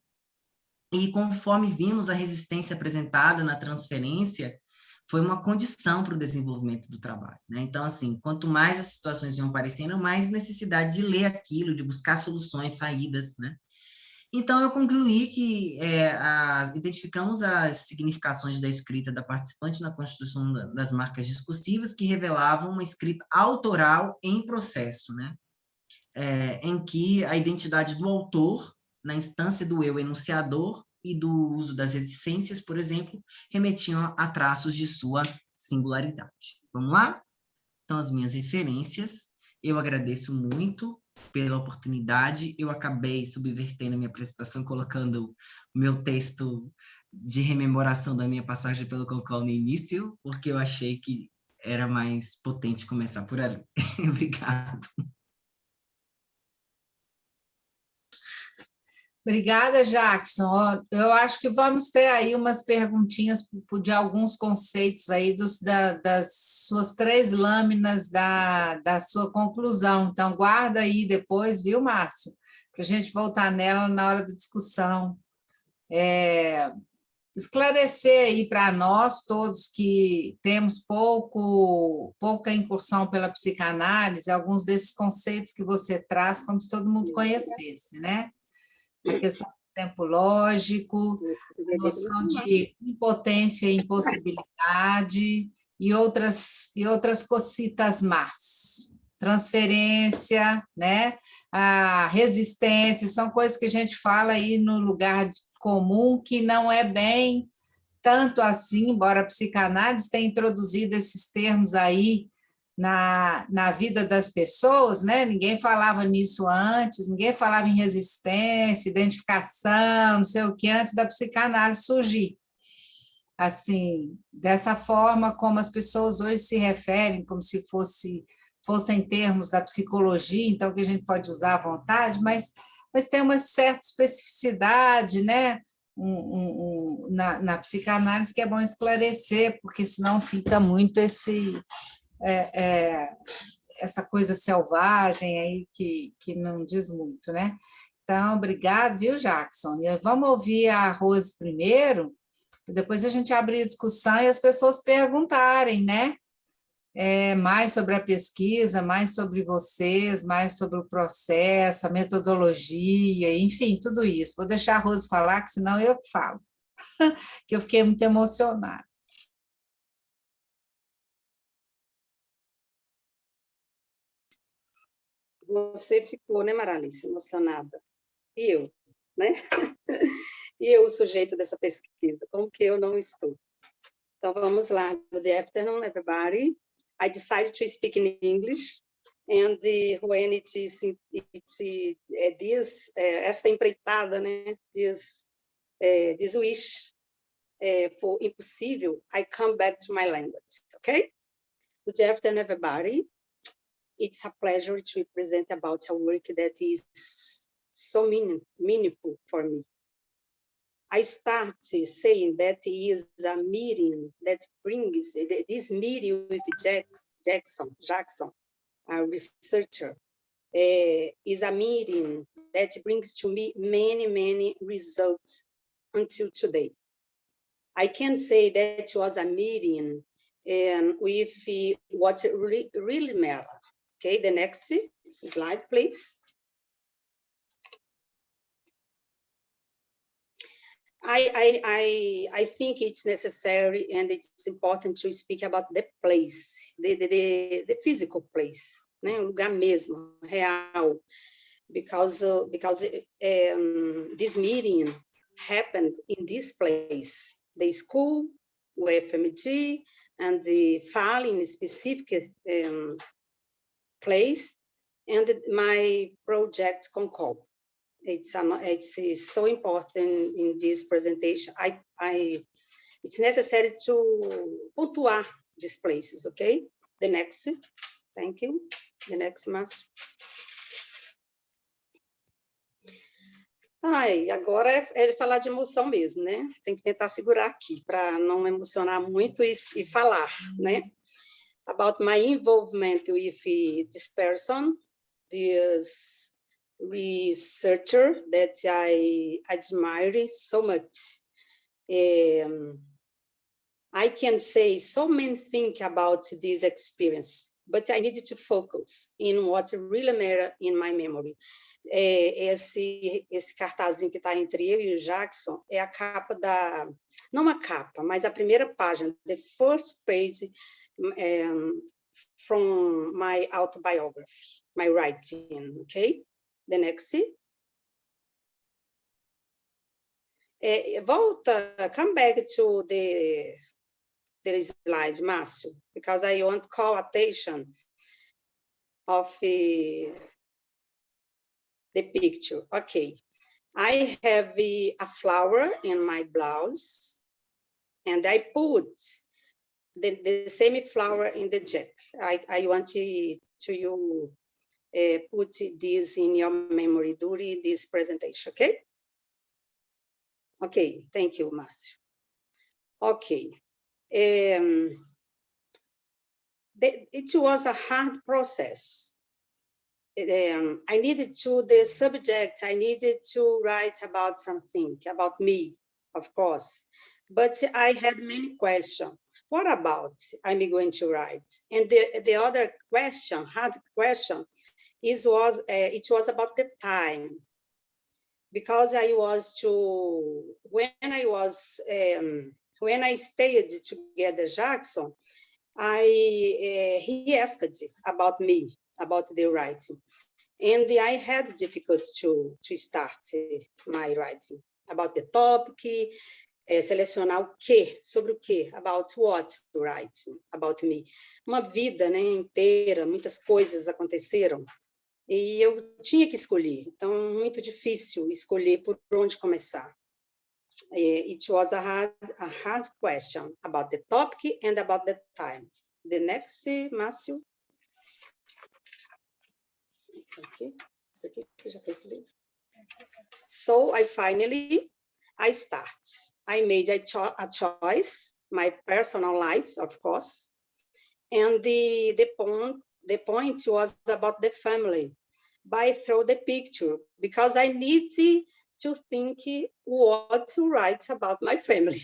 E conforme vimos, a resistência apresentada na transferência foi uma condição para o desenvolvimento do trabalho, né? Então, assim, quanto mais as situações iam aparecendo, mais necessidade de ler aquilo, de buscar soluções, saídas, né? Então, eu concluí que identificamos as significações da escrita da participante na constituição das marcas discursivas que revelavam uma escrita autoral em processo, né? Em que a identidade do autor, na instância do eu enunciador e do uso das reticências, por exemplo, remetiam a traços de sua singularidade. Vamos lá? Então, as minhas referências, eu agradeço muito pela oportunidade, eu acabei subvertendo a minha apresentação, colocando o meu texto de rememoração da minha passagem pelo Concol no início, porque eu achei que era mais potente começar por ali. Obrigado. Obrigada, Jackson. Eu acho que vamos ter aí umas perguntinhas de alguns conceitos aí das suas 3 lâminas da sua conclusão. Então, guarda aí depois, viu, Márcio? para a gente voltar nela na hora da discussão. Esclarecer aí para nós todos que temos pouca incursão pela psicanálise, alguns desses conceitos que você traz, como se todo mundo conhecesse, né? A questão do tempo lógico, a noção de impotência e impossibilidade e outras cositas más. Transferência, né? A resistência, são coisas que a gente fala aí no lugar comum, que não é bem tanto assim, embora a psicanálise tenha introduzido esses termos aí na vida das pessoas, né? Ninguém falava nisso antes, ninguém falava em resistência, identificação, não sei o que, antes da psicanálise surgir. Assim, dessa forma como as pessoas hoje se referem, como se fossem termos da psicologia, então que a gente pode usar à vontade, mas tem uma certa especificidade, né? Na psicanálise que é bom esclarecer, porque senão fica muito essa coisa selvagem aí que não diz muito, né? Então, obrigado, viu, Jackson? E vamos ouvir a Rose primeiro, depois a gente abre a discussão e as pessoas perguntarem, né? Mais sobre a pesquisa, mais sobre vocês, mais sobre o processo, a metodologia, enfim, tudo isso. Vou deixar a Rose falar, que senão eu que falo, que eu fiquei muito emocionada. Você ficou, né, Maralice, emocionada? E eu, né? E eu, o sujeito dessa pesquisa, como que eu não estou? Então, vamos lá. Good afternoon, everybody. I decided to speak in English, and when esta empreitada, né, this wish for impossível, I come back to my language, okay? Good afternoon, everybody. It's a pleasure to present about a work that is so meaningful for me. I start saying that is a meeting that brings this meeting with Jackson, a researcher, is a meeting that brings to me many results until today. I can say that was a meeting with what really matters. Okay, the next slide, please. I think it's necessary and it's important to speak about the place, the physical place, né? O lugar mesmo, real, because this meeting happened in this place, the school, UFMG, and the FAL in a specific place, and my project Concord. It's so important in this presentation. It's necessary to pontuar these places, okay? The next, thank you. The next, Márcio. Agora é falar de emoção mesmo, né? Tem que tentar segurar aqui para não emocionar muito e falar, né? About my involvement with this person, this researcher that I admire so much. I can say so many things about this experience, but I needed to focus in what really matters in my memory. Esse cartazinho que está entre eu e o Jackson é a capa não a capa, mas a primeira página, the first page from my autobiography, my writing, okay? The next. Come back to the slide, Márcio, because I want to call attention of the picture. Okay, I have a flower in my blouse, and I put the same flower in the jacket. I want to put this in your memory during this presentation, okay? Okay, thank you, Márcio. Okay. It was a hard process I needed to, the subject, I needed to write about something, about me, of course. But I had many questions. What about I'm going to write? And the other question, hard question, it was about the time. Because I was to, when I stayed together Jackson, he asked about me, about the writing. And I had difficulty to start my writing, about the topic, selecionar o quê, sobre o quê, about what writing, about me. Uma vida, né, inteira, muitas coisas aconteceram, e eu tinha que escolher, então muito difícil escolher por onde começar. It was a hard question about the topic and about the time. The next, Márcio. Okay. Isso aqui já fez ler. So I start. I made a choice, my personal life, of course, and the point was about the family. By through the picture, because I need to think what to write about my family.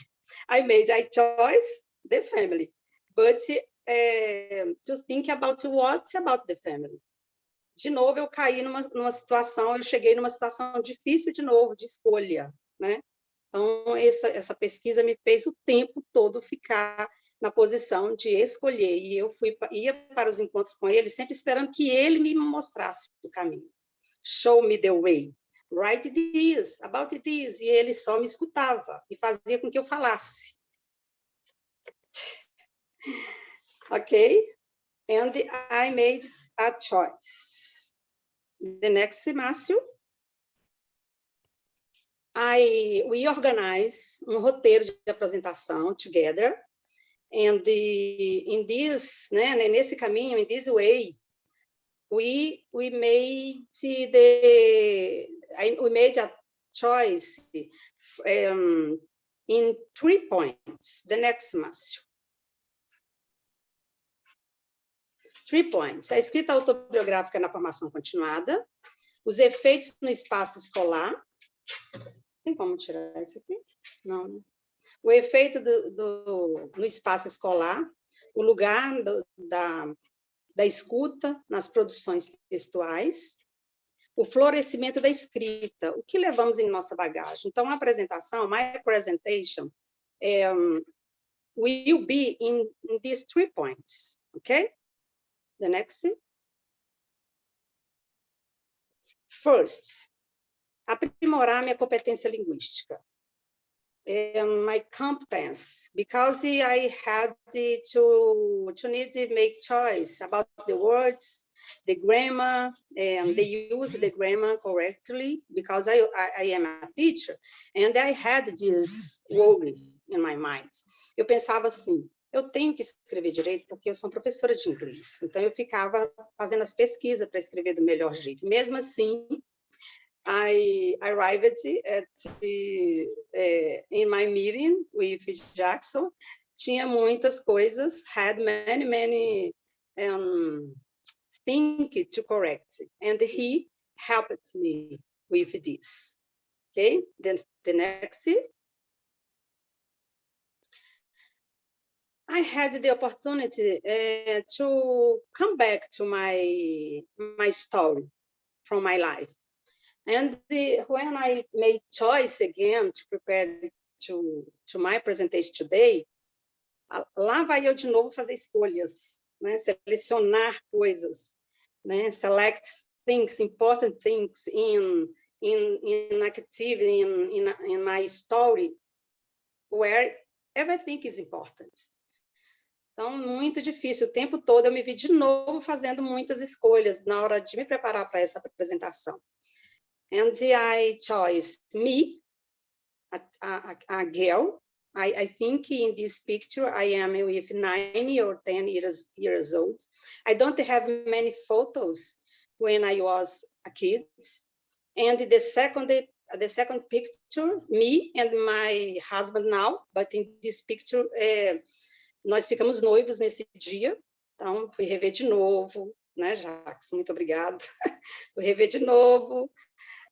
I made a choice, the family, but to think about what about the family. De novo, eu caí numa situação, eu cheguei numa situação difícil de novo, de escolha, né? Então, essa pesquisa me fez o tempo todo ficar na posição de escolher, e eu ia para os encontros com ele, sempre esperando que ele me mostrasse o caminho. Show me the way. Write this, about this. E ele só me escutava e fazia com que eu falasse. Okay? And I made a choice. The next, Márcio. We organize um roteiro de apresentação together. And in this, né, nesse caminho, in this way, we made a choice in 3 points. The next, Márcio. 3 points. A escrita autobiográfica na formação continuada, os efeitos no espaço escolar. Tem como tirar isso aqui? Não, né? O efeito no espaço escolar, o lugar da escuta nas produções textuais, o florescimento da escrita, o que levamos em nossa bagagem. Então, a apresentação, my presentation, will be in these 3 points, okay? The next. First, aprimorar minha competência linguística. My competence, because I had to need to make choice about the words, the grammar, and they use the grammar correctly, because I am a teacher, and I had this worry in my mind. Eu pensava assim, eu tenho que escrever direito porque eu sou professora de inglês, então eu ficava fazendo as pesquisas para escrever do melhor jeito. Mesmo assim, I arrived in my meeting with Jackson, tinha muitas coisas, had many things to correct, and he helped me with this. Okay, then the next. I had the opportunity to come back to my story from my life. And when I made choice again to prepare to my presentation today, lá vai eu de novo fazer escolhas, né? Selecionar coisas, né? Select things, important things in activity, in my story, where everything is important. Então, muito difícil. O tempo todo eu me vi de novo fazendo muitas escolhas na hora de me preparar para essa apresentação. And I chose me, a girl. I think in this picture I am with 9 or 10 years old. I don't have many photos when I was a kid. And the second picture, me and my husband now, but in this picture, nós ficamos noivos nesse dia. Então, fui rever de novo, né, Jackson? Muito obrigada. Vou rever de novo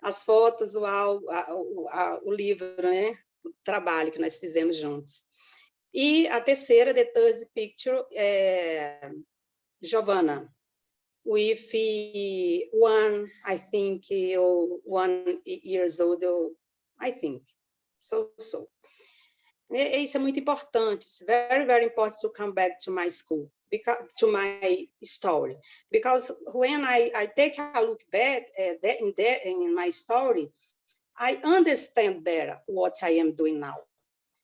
as fotos, o livro, né? O trabalho que nós fizemos juntos. E a terceira, the third picture, Giovanna, with one, I think, 1 years old, I think. So. Isso é muito importante. It's very, very important to come back to my school, to my story. Because when I take a look back in my story, I understand better what I am doing now.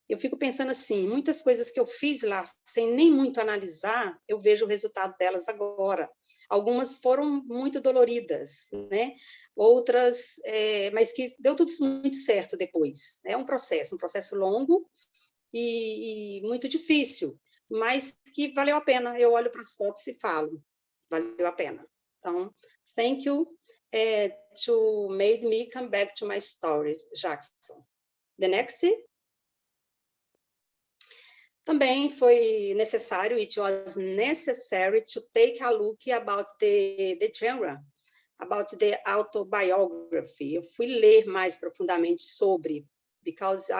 Eu fico pensando assim, muitas coisas que eu fiz lá, sem nem muito analisar, eu vejo o resultado delas agora. Algumas foram muito doloridas, né? Outras, mas que deu tudo muito certo depois. É um processo longo e muito difícil, mas que valeu a pena. Eu olho para as fotos e falo, valeu a pena. Então, thank you to made me come back to my story, Jackson. The next. Também foi necessário, it was necessary to take a look about the genre, about the autobiography. Eu fui ler mais profundamente sobre, because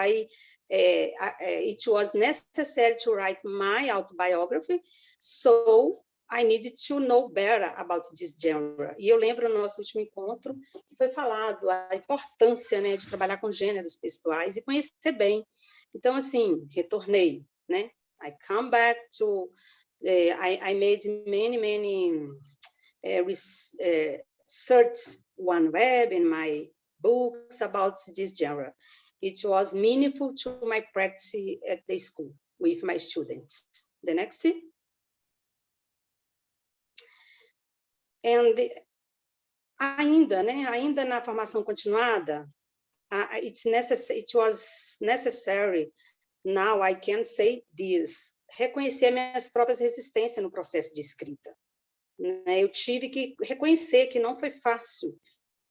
it was necessary to write my autobiography, so I needed to know better about this genre. E eu lembro no nosso último encontro que foi falado a importância, né, de trabalhar com gêneros textuais e conhecer bem. Então, assim, retornei, né? I come back to, I made many research on web in my books about this genre. It was meaningful to my practice at the school with my students. The next. And ainda, né? Ainda na formação continuada, it was necessary. Now I can say this. Reconhecer minhas próprias resistências no processo de escrita. Eu tive que reconhecer que não foi fácil.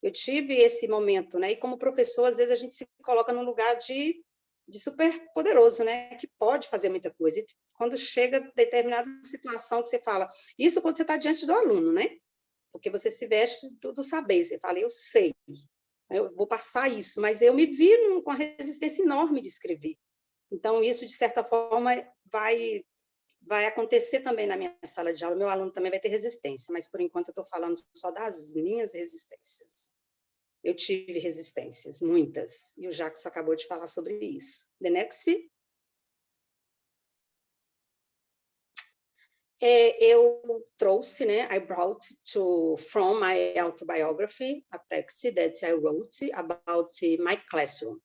Eu tive esse momento, né? E como professor, às vezes a gente se coloca num lugar de super poderoso, né? Que pode fazer muita coisa. E quando chega determinada situação que você fala, isso quando você está diante do aluno, né? Porque você se veste do saber, você fala, eu sei, eu vou passar isso, mas eu me vi com a resistência enorme de escrever. Então, isso, de certa forma, vai acontecer também na minha sala de aula. Meu aluno também vai ter resistência, mas, por enquanto, eu estou falando só das minhas resistências. Eu tive resistências, muitas, e o Jacques acabou de falar sobre isso. The next. Eu trouxe, né, I brought from my autobiography, a text that I wrote about my classroom.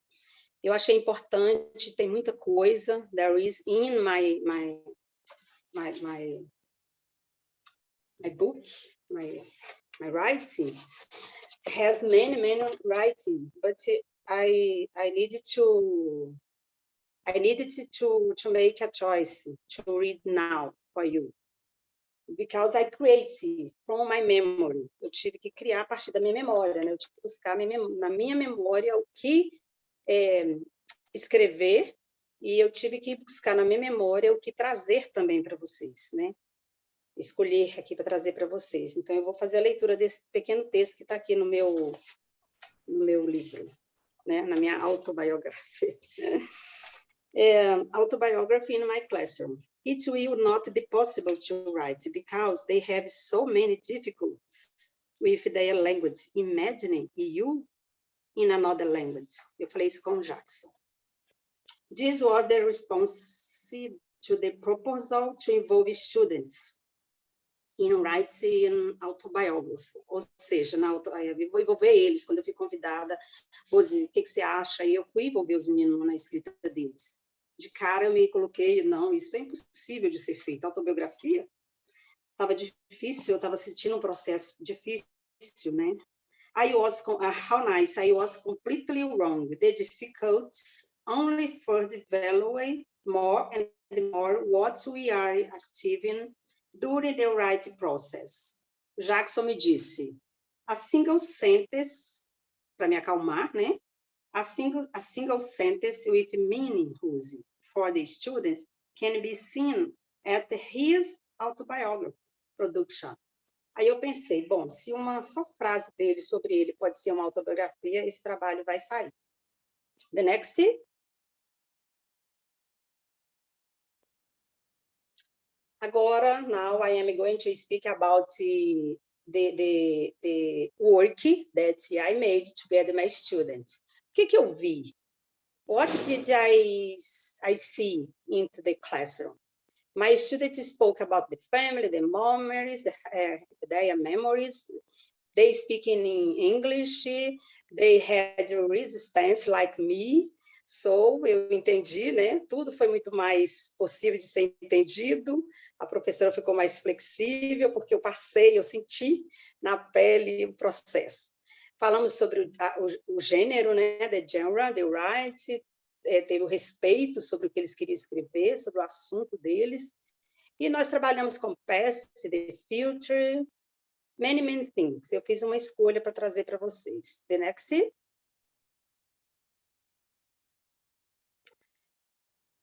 Eu achei importante, tem muita coisa, there is in my book, my writing, has many writing, but I needed to make a choice to read now for you, because I create from my memory. Eu tive que criar a partir da minha memória, né? Eu tive que buscar na minha memória o que escrever, e eu tive que buscar na minha memória o que trazer também para vocês, né? Escolher aqui para trazer para vocês. Então, eu vou fazer a leitura desse pequeno texto que está aqui no meu livro, né? Na minha autobiografia. Autobiography in my classroom. It will not be possible to write because they have so many difficulties with their language. Imagining you in another language. Eu falei isso com o Jackson. This was the response to the proposal to involve students in writing autobiography. Ou seja, eu vou envolver eles. Quando eu fui convidada, Rose, o que você acha? E eu fui envolver os meninos na escrita deles. De cara, eu me coloquei, não, isso é impossível de ser feito. Autobiografia estava difícil, eu estava sentindo um processo difícil, né? How nice, I was completely wrong. The difficulties only further evaluate more and more what we are achieving during the writing process. Jackson me disse, a single sentence, para me acalmar, né? A single sentence with meaning, Rose, for the students can be seen at his autobiography production. Aí eu pensei, bom, se uma só frase dele sobre ele pode ser uma autobiografia, esse trabalho vai sair. The next. Agora, now I am going to speak about the work that I made together with my students. O que eu vi? What did I see into the classroom? My students spoke about the family, the memories, their memories. They speak in English. They had resistance like me. So, eu entendi, né? Tudo foi muito mais possível de ser entendido. A professora ficou mais flexível, porque eu passei, eu senti na pele o processo. Falamos sobre o gênero, né? The genre, the right, teve o respeito sobre o que eles queriam escrever, sobre o assunto deles. E nós trabalhamos com past, the future, many, many things. Eu fiz uma escolha para trazer para vocês. The next.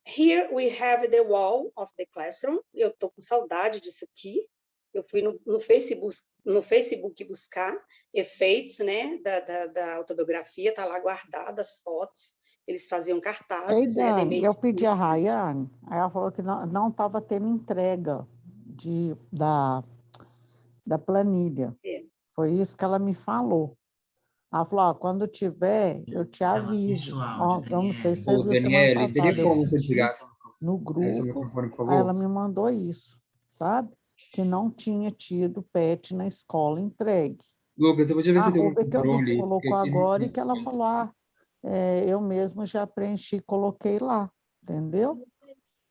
Here we have the wall of the classroom. Eu estou com saudade disso aqui. Eu fui no Facebook buscar efeitos, né, da autobiografia, está lá guardada as fotos. Eles faziam cartazes. Ei, Dani, né, eu pedi a Rayane, aí ela falou que não estava tendo entrega da planilha. É. Foi isso que ela me falou. Ela falou, quando tiver, eu te Ela aviso. fechou o áudio, Eu não sei se você Ô, viu semana Daniele, teria passada, como você desligar no seu grupo, microfone, por aí ela favor? me mandou isso, sabe? Que não tinha tido PET na escola entregue. Lucas, eu vou te ver A se tem um roupa que eu vi que controle. colocou agora e que ela falou, eu mesmo já preenchi, coloquei lá, entendeu?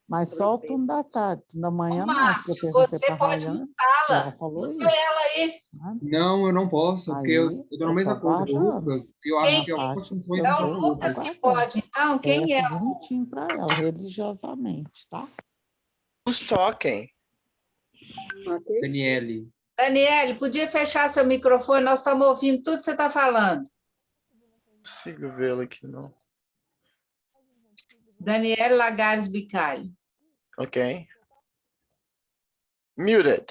Mas só o turno da tarde, da manhã não. Márcio, porque eu perguntei você pra pode Rayane, mutá-la. ela falou Muta isso. ela aí. Sabe? Não, eu não posso, porque eu Aí, estou na eu tô mesma coisa do aguardando. Lucas, e eu acho Quem? que algumas funções Eu não É são o do tô Lucas Lucas. que aguardando. pode. Então, quem Peço é? bonitinho para ela, religiosamente, tá? Who's talking? Ok? Daniele, Daniele, podia fechar seu microfone? Nós estamos ouvindo tudo que você está falando. Consigo vê-lo aqui, não. Daniele Lagares Bicalho. Ok. Muted.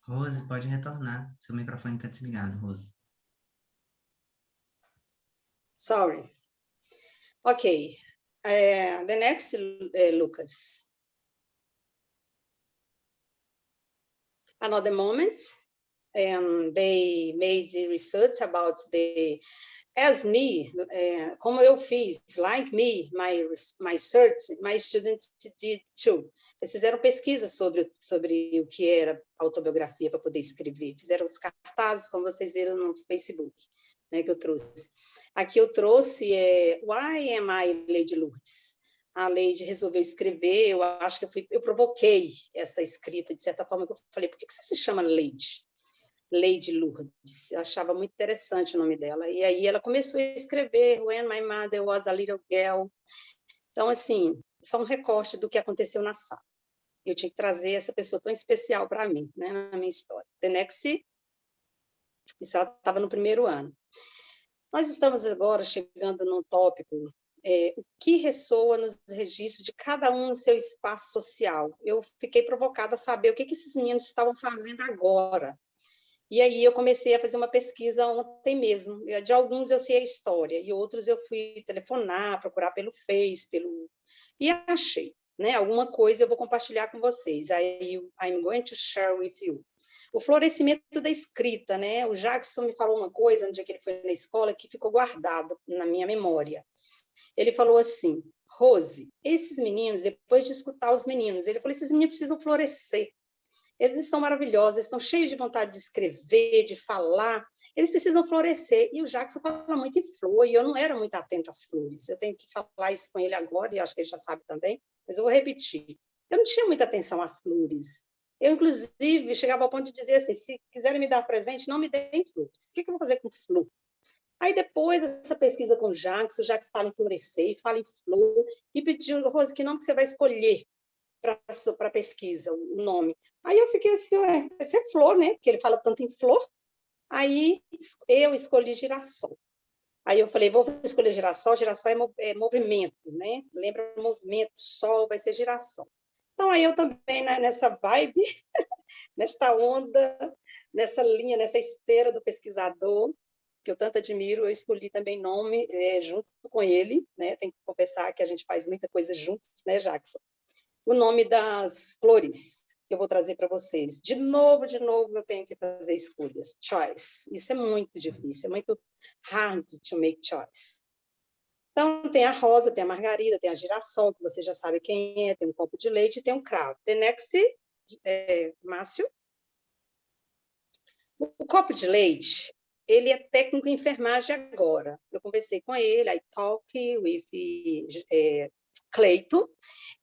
Rose, pode retornar. Seu microfone está desligado, Rose. Sorry. Okay. The next, Lucas. Another moment, they made research about as me, como eu fiz, like me, my search, my students did too. Eles fizeram pesquisa sobre o que era autobiografia para poder escrever. Fizeram os cartazes, como vocês viram no Facebook, né, que eu trouxe. Aqui eu trouxe Why Am I Lady Lourdes? A Lady resolveu escrever, eu acho que eu provoquei essa escrita, de certa forma, que eu falei, por que você se chama Lady? Lady Lourdes, eu achava muito interessante o nome dela, e aí ela começou a escrever When My Mother Was a Little Girl. Então, assim, só um recorte do que aconteceu na sala. Eu tinha que trazer essa pessoa tão especial para mim, né, na minha história. The next, isso ela estava no primeiro ano. Nós estamos agora chegando num tópico, o que ressoa nos registros de cada um no seu espaço social. Eu fiquei provocada a saber o que esses meninos estavam fazendo agora. E aí eu comecei a fazer uma pesquisa ontem mesmo. De alguns eu sei a história, e outros eu fui telefonar, procurar pelo Face, e achei, né? Alguma coisa eu vou compartilhar com vocês. Aí I'm going to share with you. O florescimento da escrita, né? O Jackson me falou uma coisa no dia que ele foi na escola que ficou guardado na minha memória. Ele falou assim, Rose, esses meninos, depois de escutar os meninos, ele falou, esses meninos precisam florescer. Eles estão maravilhosos, estão cheios de vontade de escrever, de falar, eles precisam florescer. E o Jackson fala muito em flor, e eu não era muito atenta às flores. Eu tenho que falar isso com ele agora, e acho que ele já sabe também, mas eu vou repetir. Eu não tinha muita atenção às flores. Eu, inclusive, chegava ao ponto de dizer assim, se quiserem me dar presente, não me deem flores. O que eu vou fazer com flor? Aí, depois dessa pesquisa com o Jackson fala em florescer, fala em flor, e pediu, Rose, que nome que você vai escolher para a pesquisa, o nome. Aí eu fiquei assim, vai ser flor, né? Porque ele fala tanto em flor. Aí eu escolhi girassol. Aí eu falei, vou escolher girassol, girassol é movimento, né? Lembra movimento, sol vai ser girassol. Então, aí eu também, né, nessa vibe, nesta onda, nessa linha, nessa esteira do pesquisador, que eu tanto admiro, eu escolhi também nome junto com ele, né? Tem que confessar que a gente faz muita coisa juntos, né, Jackson? O nome das flores que eu vou trazer para vocês. De novo, eu tenho que fazer escolhas. Choice. Isso é muito difícil, é muito hard to make choice. Então, tem a rosa, tem a margarida, tem a girassol, que você já sabe quem é, tem um copo de leite e tem um cravo. The next, Márcio. O copo de leite, ele é técnico em enfermagem agora. Eu conversei com ele, I talk with Cleito,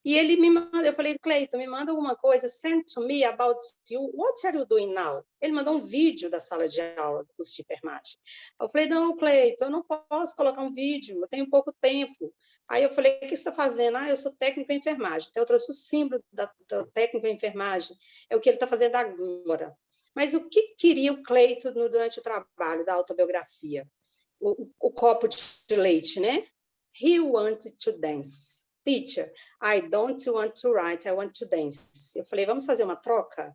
e ele me manda, eu falei, Cleito, me manda alguma coisa, send to me about you, what are you doing now? Ele mandou um vídeo da sala de aula do curso de enfermagem. Eu falei, não, Cleito, eu não posso colocar um vídeo, eu tenho pouco tempo. Aí eu falei, o que você está fazendo? Eu sou técnico em enfermagem. Então, eu trouxe o símbolo do técnico em enfermagem, é o que ele está fazendo agora. Mas o que queria o Cleito durante o trabalho da autobiografia? O copo de leite, né? He wanted to dance. Teacher, I don't want to write, I want to dance. Eu falei, vamos fazer uma troca?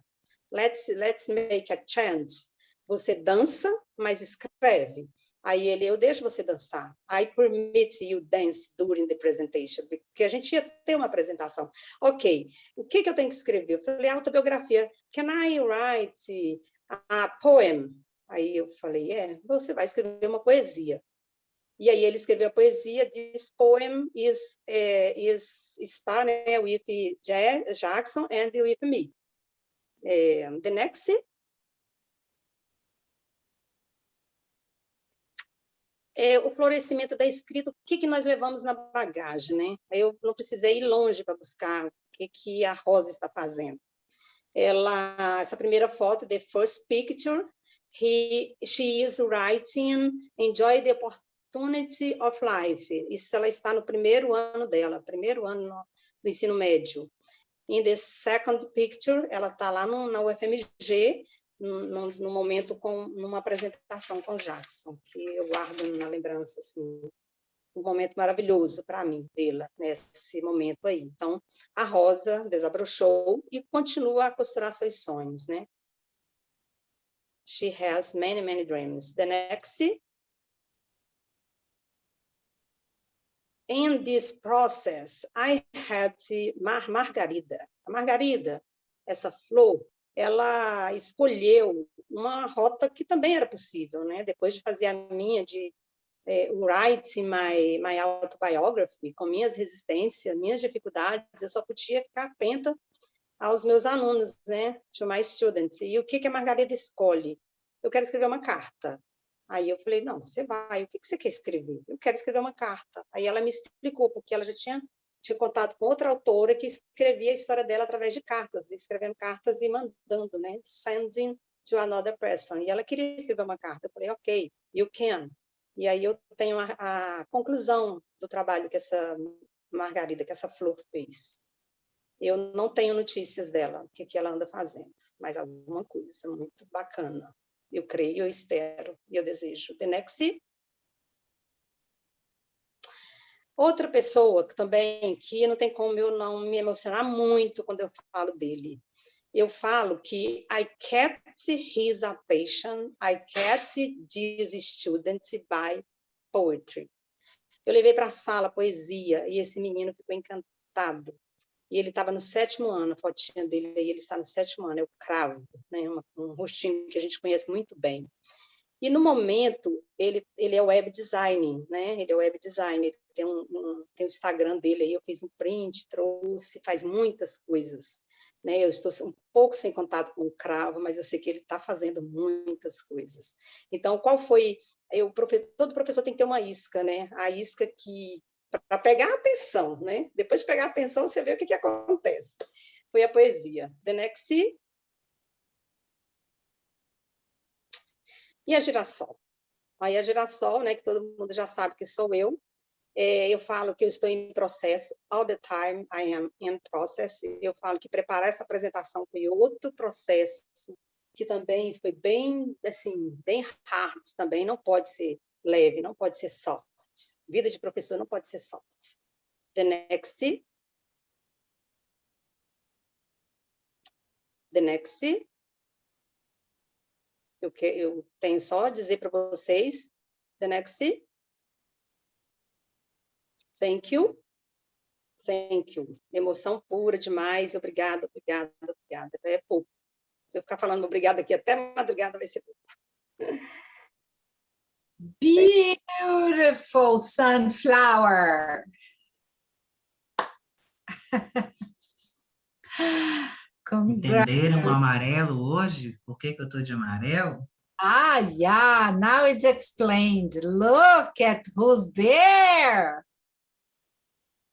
Let's make a change. Você dança, mas escreve. Aí eu deixo você dançar. I permit you dance during the presentation, porque a gente ia ter uma apresentação. Ok, o que eu tenho que escrever? Eu falei, autobiografia. Can I write a poem? Aí eu falei, você vai escrever uma poesia. E aí ele escreveu a poesia, this poem está, né, with Jackson and with me. The next. O florescimento da escrita, o que nós levamos na bagagem, né? Eu não precisei ir longe para buscar o que a Rosa está fazendo. Essa primeira foto, the first picture, she is writing, enjoy the opportunity of life. Isso ela está no primeiro ano dela, primeiro ano do ensino médio. In the second picture, ela está lá na UFMG, no momento numa apresentação com Jackson, que eu guardo na lembrança, assim, um momento maravilhoso para mim, vê-la nesse momento aí. Então, a Rosa desabrochou e continua a costurar seus sonhos, né? She has many, many dreams. The next. In this process, I had Margarida. A Margarida, essa flor, ela escolheu uma rota que também era possível, né? Depois de fazer a minha de write my autobiography, com minhas resistências, minhas dificuldades, eu só podia ficar atenta aos meus alunos, né? To my students. E o que a Margarida escolhe? Eu quero escrever uma carta. Aí eu falei, não, você vai, o que você quer escrever? Eu quero escrever uma carta. Aí ela me explicou, porque ela já tinha contato com outra autora que escrevia a história dela através de cartas, escrevendo cartas e mandando, né? Sending to another person. E ela queria escrever uma carta. Eu falei, ok, you can. E aí eu tenho a conclusão do trabalho que essa Margarida, que essa flor fez. Eu não tenho notícias dela, o que ela anda fazendo, mas alguma coisa muito bacana. Eu creio, eu espero e eu desejo. The next. Outra pessoa que também, que não tem como eu não me emocionar muito quando eu falo dele. Eu falo que I kept his attention, I kept this student by poetry. Eu levei para a sala poesia e esse menino ficou encantado. E ele estava no 7º ano, a fotinha dele aí, ele está no 7º ano, é o Cravo, né? Um rostinho que a gente conhece muito bem. E no momento, ele é web designer, né? Ele é web designer, ele tem tem o Instagram dele aí, eu fiz um print, trouxe, faz muitas coisas, né? Eu estou um pouco sem contato com o Cravo, mas eu sei que ele está fazendo muitas coisas. Então, qual foi... todo professor tem que ter uma isca, né? A isca que... para pegar a atenção, né? Depois de pegar a atenção, você vê o que acontece. Foi a poesia. The next. E a girassol? Aí a girassol, né, que todo mundo já sabe que sou eu. Eu falo que eu estou em processo, all the time I am in process. Eu falo que preparar essa apresentação foi outro processo, que também foi bem, assim, bem hard também, não pode ser leve, não pode ser soft. Vida de professor não pode ser soft. The next. The next. Eu tenho só a dizer para vocês. The next. Thank you. Thank you. Emoção pura demais. Obrigada, obrigada, obrigada. É pouco. Se eu ficar falando obrigada aqui até madrugada, vai ser pouco. Beautiful sunflower. Entenderam o amarelo hoje? Por que eu estou de amarelo? Ah, yeah, now it's explained. Look at who's there.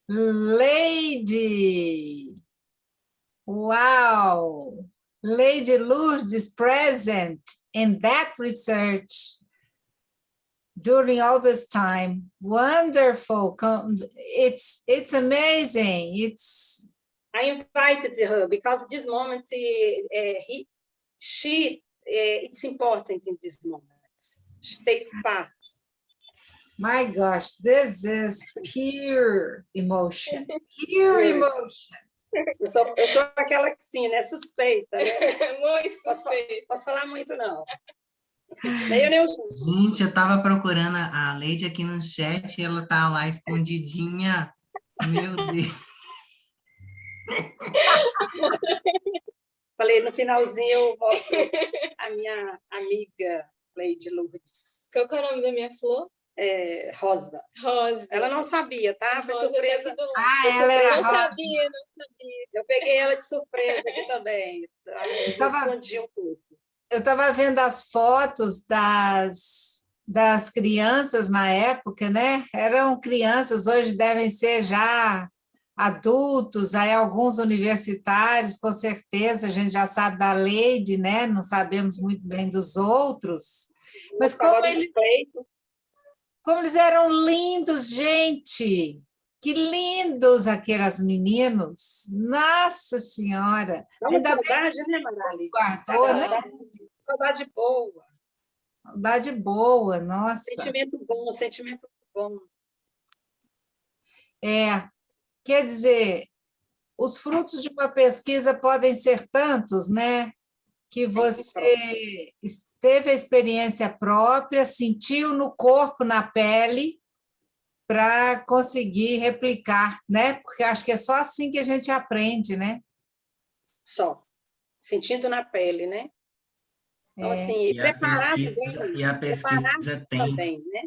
Lady. Wow. Lady Lourdes present in that research during all this time. Wonderful. It's amazing. I invited her because this moment, it's important in this moment. She takes part. My gosh, this is pure emotion. Pure emotion. Eu sou aquela que, sim, né? Suspeita, né? Muito suspeita. Posso falar muito, não. Nem eu, nem o Ju. Gente, eu estava procurando a Leide aqui no chat e ela tá lá escondidinha. Meu Deus. Falei, no finalzinho eu mostro a minha amiga Lady Lourdes. Qual que é o nome da minha flor? Rosa. Rosa. Ela não sabia, tá? Foi Rosa surpresa. tá aqui do lado. Ah, Foi ela era Não surpresa. rosa. sabia, não sabia. Eu peguei ela de surpresa aqui também. Eu escondi um pouco. Eu estava vendo as fotos das crianças na época, né? Eram crianças, hoje devem ser já adultos, aí alguns universitários, com certeza, a gente já sabe da Leide, né? Não sabemos muito bem dos outros. Mas como eles eram lindos, gente! Que lindos aqueles meninos! Nossa Senhora! Dá uma Ainda bem saudade, né, Marali? guardou, né? Saudade boa. Saudade boa, nossa. Sentimento bom, sentimento bom. Quer dizer, os frutos de uma pesquisa podem ser tantos, né? Que você teve a experiência própria, sentiu no corpo, na pele, para conseguir replicar, né? Porque acho que é só assim que a gente aprende, né? Só. Sentindo na pele, né? Então, assim, a pesquisa tem... também, né?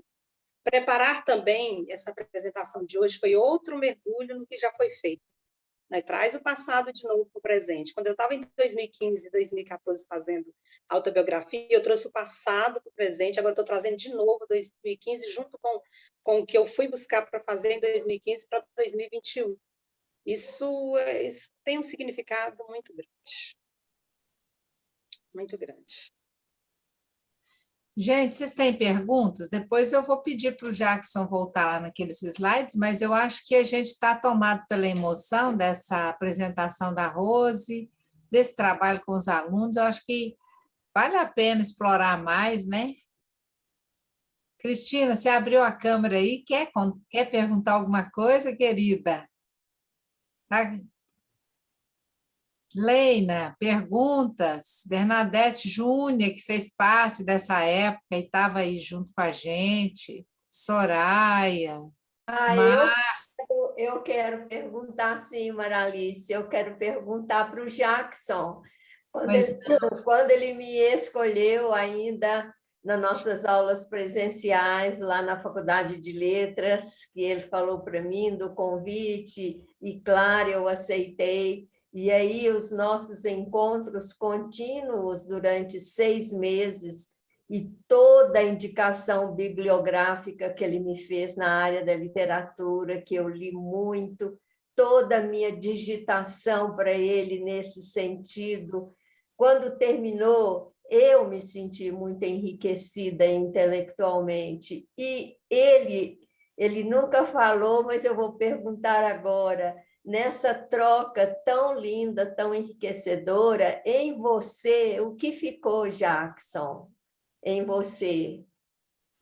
Preparar também essa apresentação de hoje foi outro mergulho no que já foi feito. Né? Traz o passado de novo para o presente. Quando eu estava em 2015, 2014 fazendo autobiografia, eu trouxe o passado para o presente, agora estou trazendo de novo 2015, junto com o que eu fui buscar para fazer em 2015 para 2021. Isso tem um significado muito grande. Muito grande. Gente, vocês têm perguntas? Depois eu vou pedir para o Jackson voltar lá naqueles slides, mas eu acho que a gente está tomado pela emoção dessa apresentação da Rose, desse trabalho com os alunos. Eu acho que vale a pena explorar mais, né? Cristina, você abriu a câmera aí, quer perguntar alguma coisa, querida? Leina, perguntas. Bernadette Júnior, que fez parte dessa época e estava aí junto com a gente. Soraya. Eu quero perguntar, sim, Maralice, eu quero perguntar para o Jackson. Quando ele me escolheu ainda nas nossas aulas presenciais, lá na Faculdade de Letras, que ele falou para mim do convite, e claro, eu aceitei. E aí os nossos encontros contínuos durante 6 meses e toda a indicação bibliográfica que ele me fez na área da literatura, que eu li muito, toda a minha digitação para ele nesse sentido. Quando terminou, eu me senti muito enriquecida intelectualmente. E ele nunca falou, mas eu vou perguntar agora, nessa troca tão linda, tão enriquecedora, em você, o que ficou, Jackson? Em você?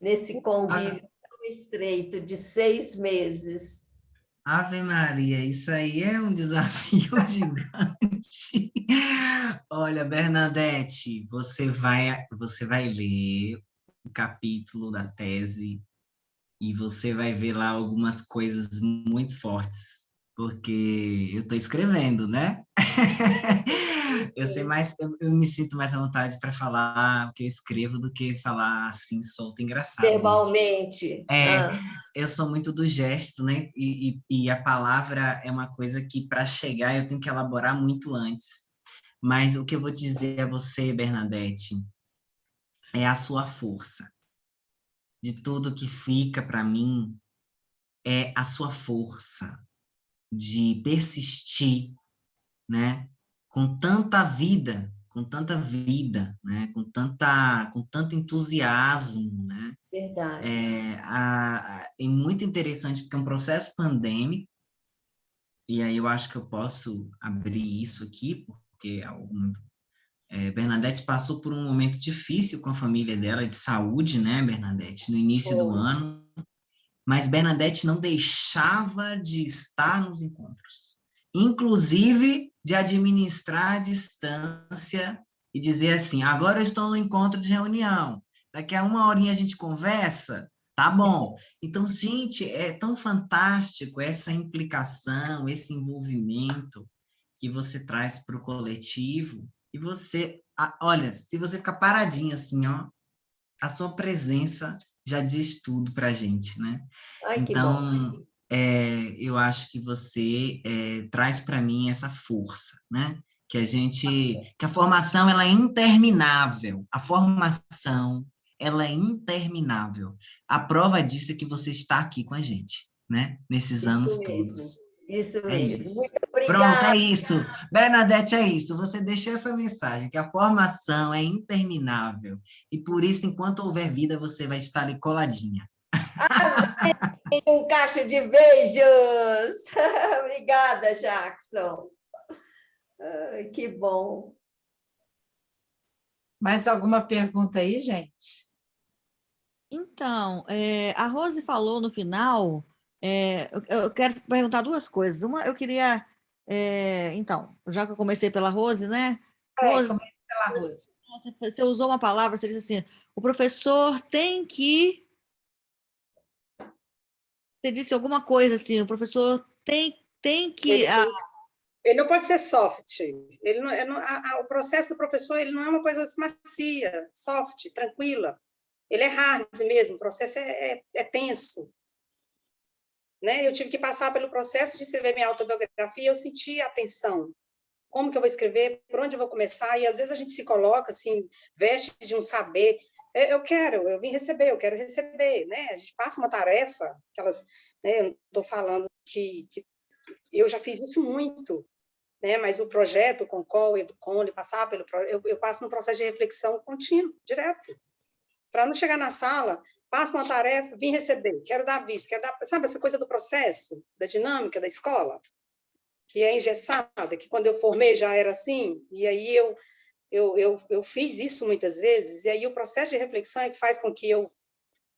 nesse convívio tão estreito de 6 meses? Ave Maria, isso aí é um desafio gigante. Olha, Bernadette, você vai ler o capítulo da tese e você vai ver lá algumas coisas muito fortes, porque eu estou escrevendo, né? Eu sei mais, eu me sinto mais à vontade para falar o que eu escrevo do que falar assim, solto, engraçado. Verbalmente. Eu sou muito do gesto, né? E a palavra é uma coisa que, para chegar, eu tenho que elaborar muito antes. Mas o que eu vou dizer a você, Bernadette, é a sua força. De tudo que fica para mim, é a sua força de persistir, né? Com tanta vida, né? Com tanto entusiasmo, né? Verdade. É muito interessante, porque é um processo pandêmico, e aí eu acho que eu posso abrir isso aqui, porque Bernadette passou por um momento difícil com a família dela, de saúde, né, Bernadette, no início do ano, mas Bernadette não deixava de estar nos encontros, inclusive de administrar a distância e dizer assim, agora eu estou no encontro de reunião, daqui a 1 horinha a gente conversa, tá bom. Então, gente, é tão fantástico essa implicação, esse envolvimento que você traz para o coletivo, e você, olha, se você ficar paradinho assim, ó, a sua presença já diz tudo para a gente, né? Ai, que bom. Então, eu acho que você traz para mim essa força, né? Que a formação ela é interminável. A formação ela é interminável. A prova disso é que você está aqui com a gente, né? Nesses anos todos. Isso É mesmo. isso. Muito Pronto, obrigada. é isso. Bernadette, é isso. Você deixou essa mensagem, que a formação é interminável. E por isso, enquanto houver vida, você vai estar ali coladinha. Um cacho de beijos. Obrigada, Jackson. Que bom. Mais alguma pergunta aí, gente? Então, a Rose falou no final, eu quero perguntar 2 coisas. Uma, eu queria, então, já que eu comecei pela Rose, né? Rose, Comece pela Rose. você usou uma palavra, você disse assim, o professor tem que... Você disse alguma coisa assim, o professor tem que... Ele não pode ser soft. Ele não, o processo do professor ele não é uma coisa macia, soft, tranquila. Ele é hard mesmo, o processo é tenso. Né? Eu tive que passar pelo processo de escrever minha autobiografia, eu senti a tensão. Como que eu vou escrever? Por onde eu vou começar? E às vezes a gente se coloca assim, veste de um saber. Eu vim receber, eu quero receber, né? A gente passa uma tarefa, né? Eu não estou falando que eu já fiz isso muito, né? Mas o projeto com Concol, Educone, eu passo no processo de reflexão contínuo, direto, para não chegar na sala, passo uma tarefa, vim receber, quero dar visto, sabe essa coisa do processo, da dinâmica da escola, que é engessada, que quando eu formei já era assim, e aí eu fiz isso muitas vezes, e aí o processo de reflexão é que faz com que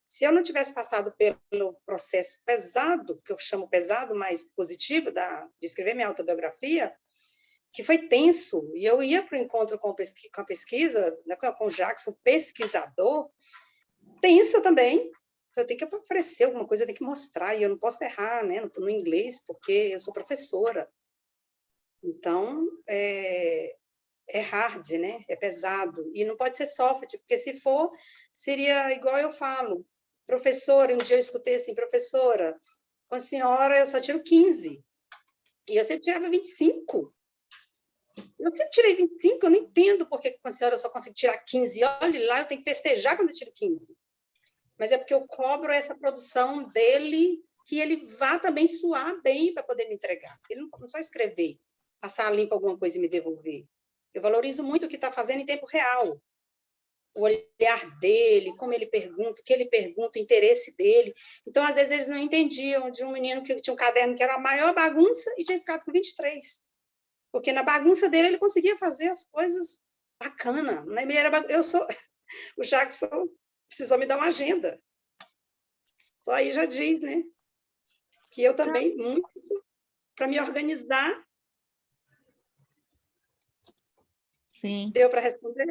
se eu não tivesse passado pelo processo pesado, que eu chamo pesado, mas positivo, de escrever minha autobiografia, que foi tenso, e eu ia para o encontro com a pesquisa, né, com o Jackson, pesquisador, tensa também, eu tenho que oferecer alguma coisa, eu tenho que mostrar, e eu não posso errar, né, no inglês, porque eu sou professora. Então, é hard, né, é pesado, e não pode ser soft, porque se for, seria igual eu falo, professora, um dia eu escutei assim, professora, com a senhora eu só tiro 15, e eu sempre tirava 25, eu sempre tirei 25, eu não entendo porque com a senhora eu só consigo tirar 15. Olha lá, eu tenho que festejar quando eu tiro 15. Mas é porque eu cobro essa produção dele, que ele vá também suar bem para poder me entregar. Ele não só escrever, passar limpo alguma coisa e me devolver. Eu valorizo muito o que está fazendo em tempo real. O olhar dele, como ele pergunta, o que ele pergunta, o interesse dele. Então, às vezes, eles não entendiam de um menino que tinha um caderno que era a maior bagunça e tinha ficado com 23. Porque na bagunça dele ele conseguia fazer as coisas bacana, né? O Jackson precisou me dar uma agenda. Só aí já diz, né? Que eu também, muito, para me organizar, Sim. deu para responder?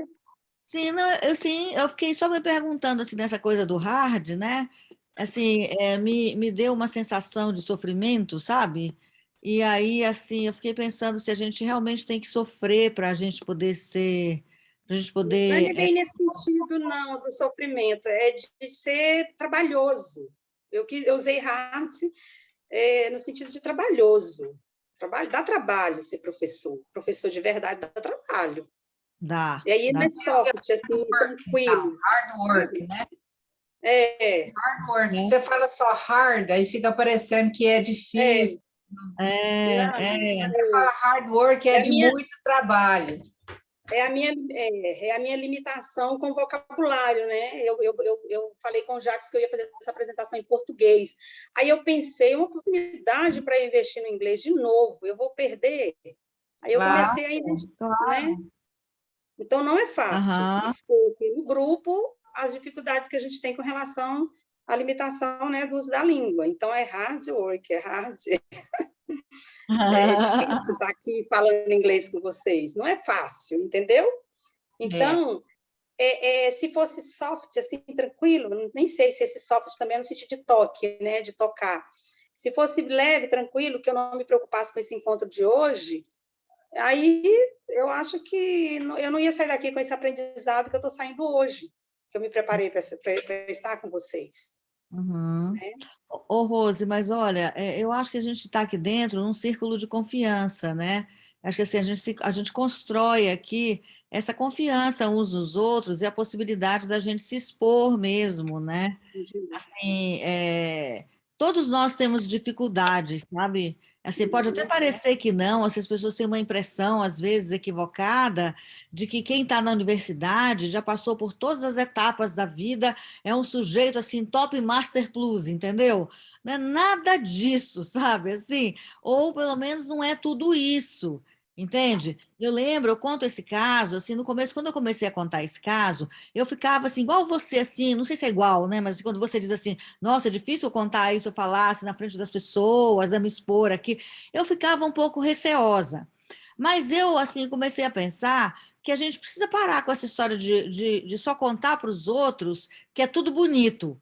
Sim, não, eu fiquei só me perguntando assim nessa coisa do hard, né? Assim, me deu uma sensação de sofrimento, sabe? E aí, assim, eu fiquei pensando se a gente realmente tem que sofrer para a gente poder ser, para a gente Não poder. é bem nesse sentido, não, do sofrimento, é de ser trabalhoso. Eu usei hard no sentido de trabalhoso. Dá trabalho ser professor. Professor de verdade dá trabalho. Dá, E aí não dá. é soft, assim, tranquilo. Hard work, né? É, Hard work. É. Você fala só hard, aí fica parecendo que é difícil. não, Você fala hard work, é É a de minha- muito trabalho. é a minha limitação com vocabulário, né? Eu falei com o Jacques que eu ia fazer essa apresentação em português. Aí eu pensei, uma oportunidade para investir no inglês de novo, eu vou perder. Aí eu comecei a investir, né? Então, não é fácil Aham. expor aqui no grupo as dificuldades que a gente tem com relação à limitação, né, do uso da língua. Então, é hard work, é difícil estar aqui falando inglês com vocês. Não é fácil, entendeu? Então, se fosse soft, assim, tranquilo, nem sei se esse soft também é no sentido de toque, né, de tocar. Se fosse leve, tranquilo, que eu não me preocupasse com esse encontro de hoje, aí eu acho que eu não ia sair daqui com esse aprendizado que eu estou saindo hoje, que eu me preparei para estar com vocês. Uhum. Né? Ô, Rose, mas olha, eu acho que a gente está aqui dentro num círculo de confiança, né? Acho que assim, a gente constrói aqui essa confiança uns nos outros e a possibilidade da gente se expor mesmo, né? Assim, todos nós temos dificuldades, sabe? Assim, pode até parecer que não, as pessoas têm uma impressão, às vezes equivocada, de que quem está na universidade já passou por todas as etapas da vida, é um sujeito assim, top master plus, entendeu? Não é nada disso, sabe? Assim, ou pelo menos não é tudo isso. Entende? Eu conto esse caso, assim, no começo, quando eu comecei a contar esse caso, eu ficava assim, igual você, assim, não sei se é igual, né? Mas quando você diz assim, nossa, é difícil eu contar isso, eu falasse na frente das pessoas, a me expor aqui, eu ficava um pouco receosa. Mas eu, assim, comecei a pensar que a gente precisa parar com essa história de só contar para os outros que é tudo bonito,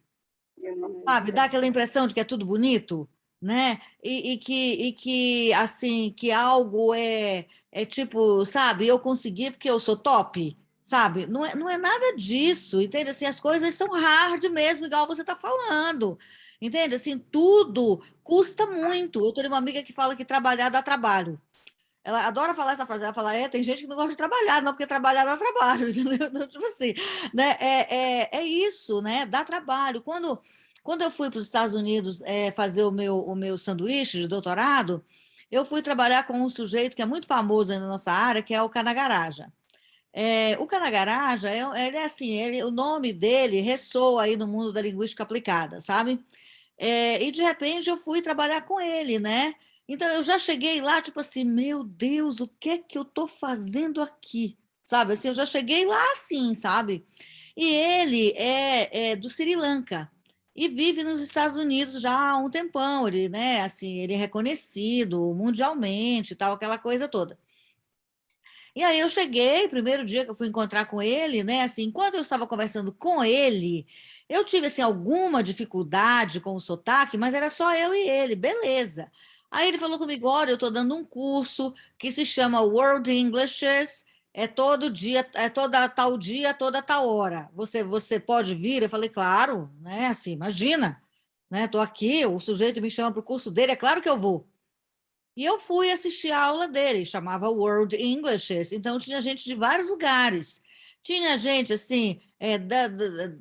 sabe? Dá aquela impressão de que é tudo bonito, né? E que assim, que algo é tipo, sabe, eu consegui porque eu sou top, sabe? Não é nada disso, entende? Assim, as coisas são hard mesmo, igual você está falando, entende? Assim, tudo custa muito. Eu tenho uma amiga que fala que trabalhar dá trabalho. Ela adora falar essa frase, ela fala, tem gente que não gosta de trabalhar, não, porque trabalhar dá trabalho, entendeu? Então, tipo assim, né? É isso, né? Dá trabalho. Quando eu fui para os Estados Unidos fazer o meu sanduíche de doutorado, eu fui trabalhar com um sujeito que é muito famoso na nossa área, que é o Canagaraja. O Canagaraja, ele é assim, o nome dele ressoa aí no mundo da linguística aplicada, sabe? E de repente eu fui trabalhar com ele, né? Então eu já cheguei lá, tipo assim, meu Deus, o que é que eu estou fazendo aqui? Sabe, assim, eu já cheguei lá assim, sabe? E ele é do Sri Lanka e vive nos Estados Unidos já há um tempão, ele, né, assim, ele é reconhecido mundialmente, tal, aquela coisa toda. E aí eu cheguei, primeiro dia que eu fui encontrar com ele, né, assim, enquanto eu estava conversando com ele, eu tive, assim, alguma dificuldade com o sotaque, mas era só eu e ele, beleza. Aí ele falou comigo, olha, eu estou dando um curso que se chama World Englishes, é todo dia, é toda tal dia, toda tal hora. Você pode vir? Eu falei, claro, né, assim, imagina, né, estou aqui, o sujeito me chama para o curso dele, é claro que eu vou. E eu fui assistir a aula dele, chamava World Englishes, então tinha gente de vários lugares. Tinha gente, assim,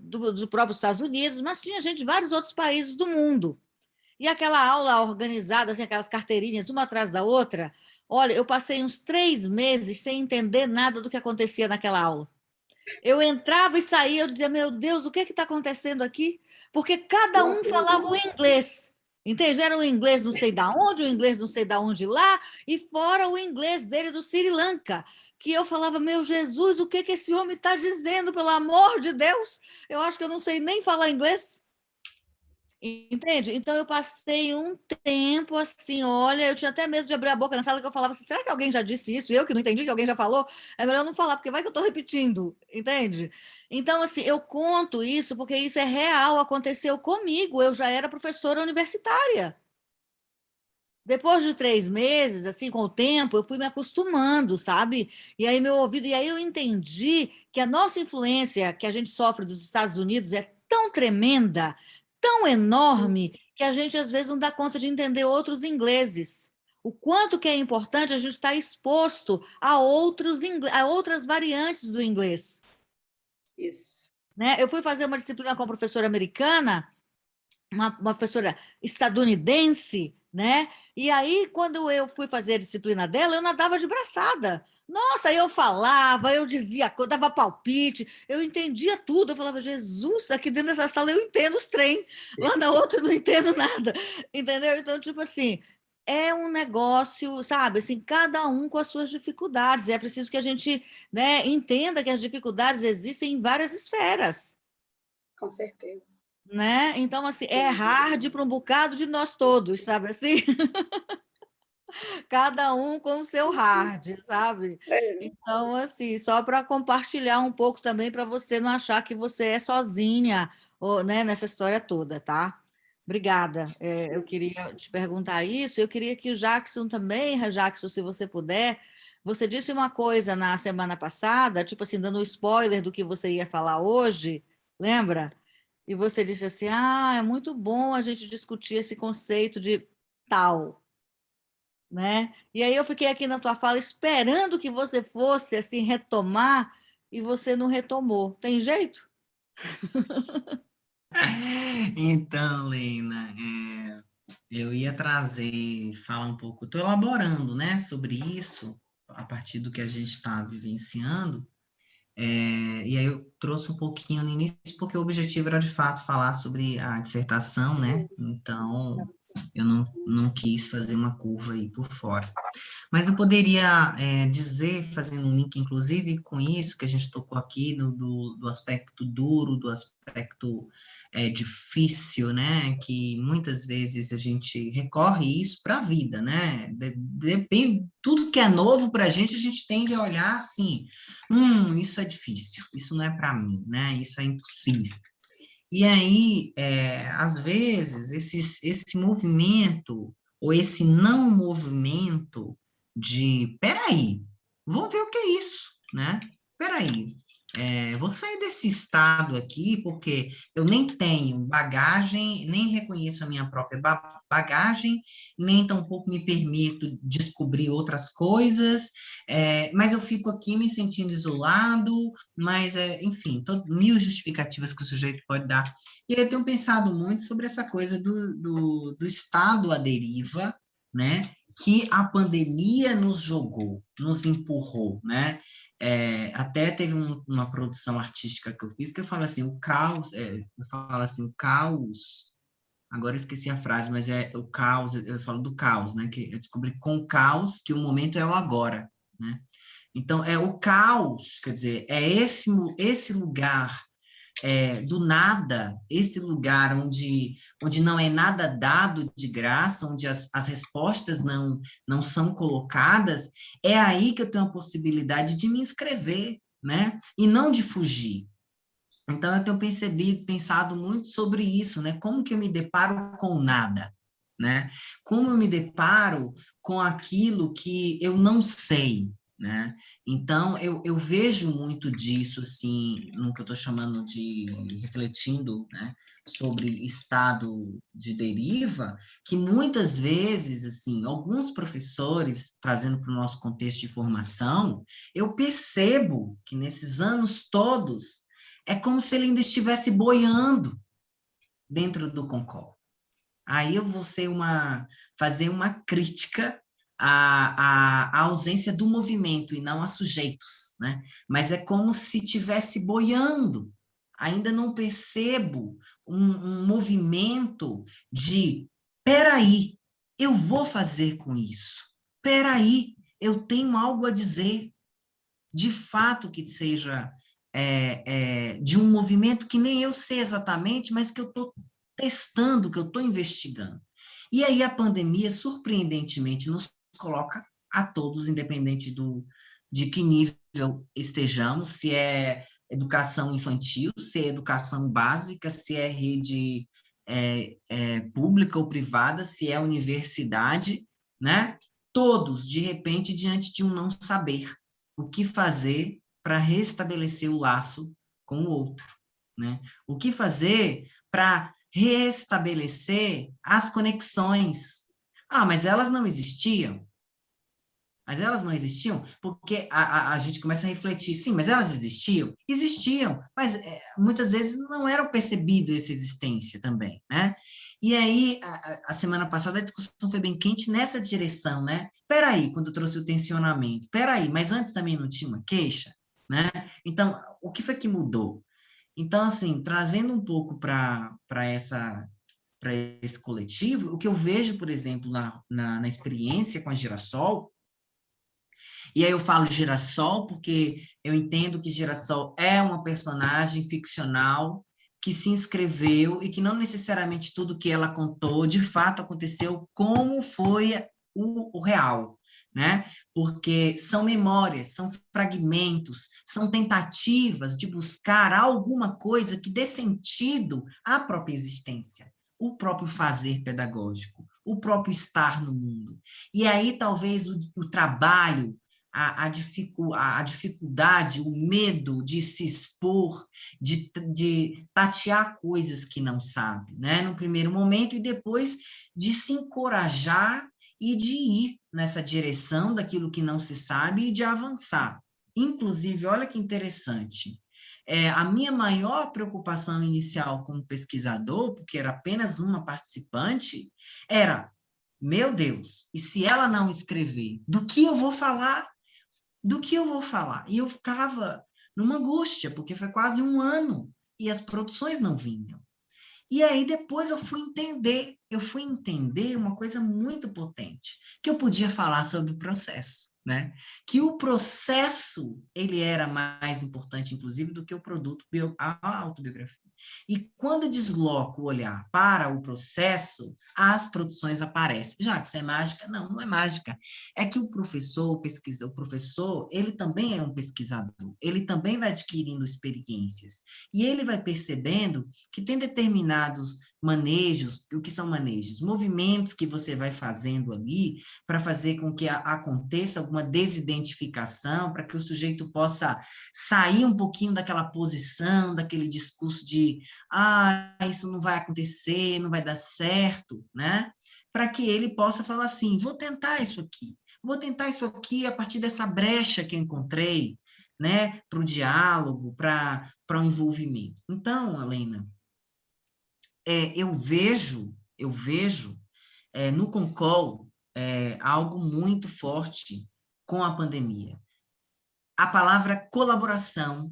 do próprio Estados Unidos, mas tinha gente de vários outros países do mundo. E aquela aula organizada, assim, aquelas carteirinhas, uma atrás da outra, olha, eu passei uns 3 meses sem entender nada do que acontecia naquela aula. Eu entrava e saía, eu dizia, meu Deus, o que está acontecendo aqui? Porque cada um falava o inglês. Entende? Era o inglês não sei da onde, o inglês não sei da onde lá, e fora o inglês dele do Sri Lanka, que eu falava, meu Jesus, o que esse homem está dizendo, pelo amor de Deus? Eu acho que eu não sei nem falar inglês. Entende? Então, eu passei um tempo assim, olha, eu tinha até medo de abrir a boca na sala, que eu falava assim, será que alguém já disse isso? Eu que não entendi, que alguém já falou? É melhor não falar, porque vai que eu estou repetindo, entende? Então, assim, eu conto isso porque isso é real, aconteceu comigo, eu já era professora universitária. Depois de 3 meses, assim, com o tempo, eu fui me acostumando, sabe? E aí meu ouvido, e aí eu entendi que a nossa influência que a gente sofre dos Estados Unidos é tão tremenda, tão enorme, que a gente às vezes não dá conta de entender outros ingleses. O quanto que é importante a gente estar exposto a a outras variantes do inglês, Isso. né? Eu fui fazer uma disciplina com a professora americana, uma professora estadunidense, né? E aí, quando eu fui fazer a disciplina dela, eu nadava de braçada. Nossa, eu falava, eu dizia, eu dava palpite, eu entendia tudo. Eu falava, Jesus, aqui dentro dessa sala eu entendo os trem, lá na outra eu não entendo nada, entendeu? Então, tipo assim, é um negócio, sabe, assim, cada um com as suas dificuldades. É preciso que a gente, né, entenda que as dificuldades existem em várias esferas. Com certeza. Né? Então, assim, é hard para um bocado de nós todos, sabe assim? Cada um com o seu hard, sabe? Então, assim, só para compartilhar um pouco também, para você não achar que você é sozinha, ou, né, nessa história toda, tá? Obrigada. Eu queria te perguntar isso, eu queria que o Jackson também, Jackson, se você puder, você disse uma coisa na semana passada, tipo assim, dando um spoiler do que você ia falar hoje, lembra? E você disse assim, é muito bom a gente discutir esse conceito de tal, né? E aí eu fiquei aqui na tua fala esperando que você fosse assim retomar e você não retomou. Tem jeito? Então, Lena, eu ia falar um pouco, estou elaborando, né, sobre isso, a partir do que a gente está vivenciando, e aí eu trouxe um pouquinho no início, porque o objetivo era, de fato, falar sobre a dissertação, né, então eu não quis fazer uma curva aí por fora. Mas eu poderia dizer, fazendo um link, inclusive, com isso que a gente tocou aqui, do aspecto duro, do aspecto difícil, né? Que muitas vezes a gente recorre isso para a vida, né? Depende, tudo que é novo para a gente tende a olhar assim, isso é difícil, isso não é para mim, né? Isso é impossível. E aí, às vezes, esse movimento, ou esse não movimento de, peraí, vamos ver o que é isso, né? Peraí, vou sair desse estado aqui, porque eu nem tenho bagagem, nem reconheço a minha própria bagagem, nem tampouco me permito descobrir outras coisas, mas eu fico aqui me sentindo isolado, mas, enfim, mil justificativas que o sujeito pode dar. E eu tenho pensado muito sobre essa coisa do estado à deriva, né, que a pandemia nos jogou, nos empurrou, né? Até teve uma produção artística que eu fiz que eu falo assim, o caos, agora eu esqueci a frase, mas é o caos, eu falo do caos, né? Que eu descobri com o caos que o momento é o agora, né? Então, é o caos, quer dizer, é esse lugar do nada, esse lugar onde não é nada dado de graça, onde as respostas não são colocadas, é aí que eu tenho a possibilidade de me inscrever, né? E não de fugir. Então, eu tenho pensado muito sobre isso, né? Como que eu me deparo com nada, né? Como eu me deparo com aquilo que eu não sei, né? Então, eu vejo muito disso, assim, no que eu estou chamando de refletindo, né? Sobre estado de deriva, que muitas vezes, assim, alguns professores, trazendo para o nosso contexto de formação, eu percebo que nesses anos todos, é como se ele ainda estivesse boiando dentro do Concol. Aí eu vou fazer uma crítica à ausência do movimento e não a sujeitos, né? Mas é como se estivesse boiando. Ainda não percebo um movimento de, peraí, eu vou fazer com isso. Peraí, eu tenho algo a dizer. De fato que seja de um movimento que nem eu sei exatamente, mas que eu estou testando, que eu estou investigando. E aí a pandemia, surpreendentemente, nos coloca a todos, independente de que nível estejamos, se é educação infantil, se é educação básica, se é rede pública ou privada, se é universidade, né? Todos, de repente, diante de um não saber o que fazer para restabelecer o laço com o outro, né? O que fazer para restabelecer as conexões. Ah, mas elas não existiam. Mas elas não existiam porque a gente começa a refletir, sim, mas elas existiam? Existiam, mas muitas vezes não era percebido essa existência também, né? E aí, a semana passada, a discussão foi bem quente nessa direção, né? Peraí, quando eu trouxe o tensionamento, peraí, mas antes também não tinha uma queixa, né? Então, o que foi que mudou? Então, assim, trazendo um pouco para esse coletivo, o que eu vejo, por exemplo, na experiência com a Girassol, e aí eu falo Girassol porque eu entendo que Girassol é uma personagem ficcional que se inscreveu e que não necessariamente tudo que ela contou de fato aconteceu como foi o real, né? Porque são memórias, são fragmentos, são tentativas de buscar alguma coisa que dê sentido à própria existência, o próprio fazer pedagógico, o próprio estar no mundo. E aí talvez o trabalho, a dificuldade, o medo de se expor, de tatear coisas que não sabe, né? No primeiro momento, e depois de se encorajar e de ir nessa direção daquilo que não se sabe e de avançar. Inclusive, olha que interessante, a minha maior preocupação inicial como pesquisador, porque era apenas uma participante, era, meu Deus, e se ela não escrever, do que eu vou falar? Do que eu vou falar? E eu ficava numa angústia, porque foi quase um ano e as produções não vinham. E aí depois eu fui entender uma coisa muito potente, que eu podia falar sobre o processo, né? Que o processo, ele era mais importante, inclusive, do que o produto, a autobiografia. E quando eu desloco o olhar para o processo, as produções aparecem. Já que isso é mágica? Não, não é mágica. É que o professor, ele também é um pesquisador, ele também vai adquirindo experiências, e ele vai percebendo que tem determinados manejos. O que são manejos? Movimentos que você vai fazendo ali para fazer com que aconteça alguma desidentificação, para que o sujeito possa sair um pouquinho daquela posição, daquele discurso de isso não vai acontecer, não vai dar certo, né? Para que ele possa falar assim, vou tentar isso aqui a partir dessa brecha que eu encontrei, né? Para o diálogo, para o envolvimento. Então, Helena, eu vejo no Concol algo muito forte com a pandemia. A palavra colaboração,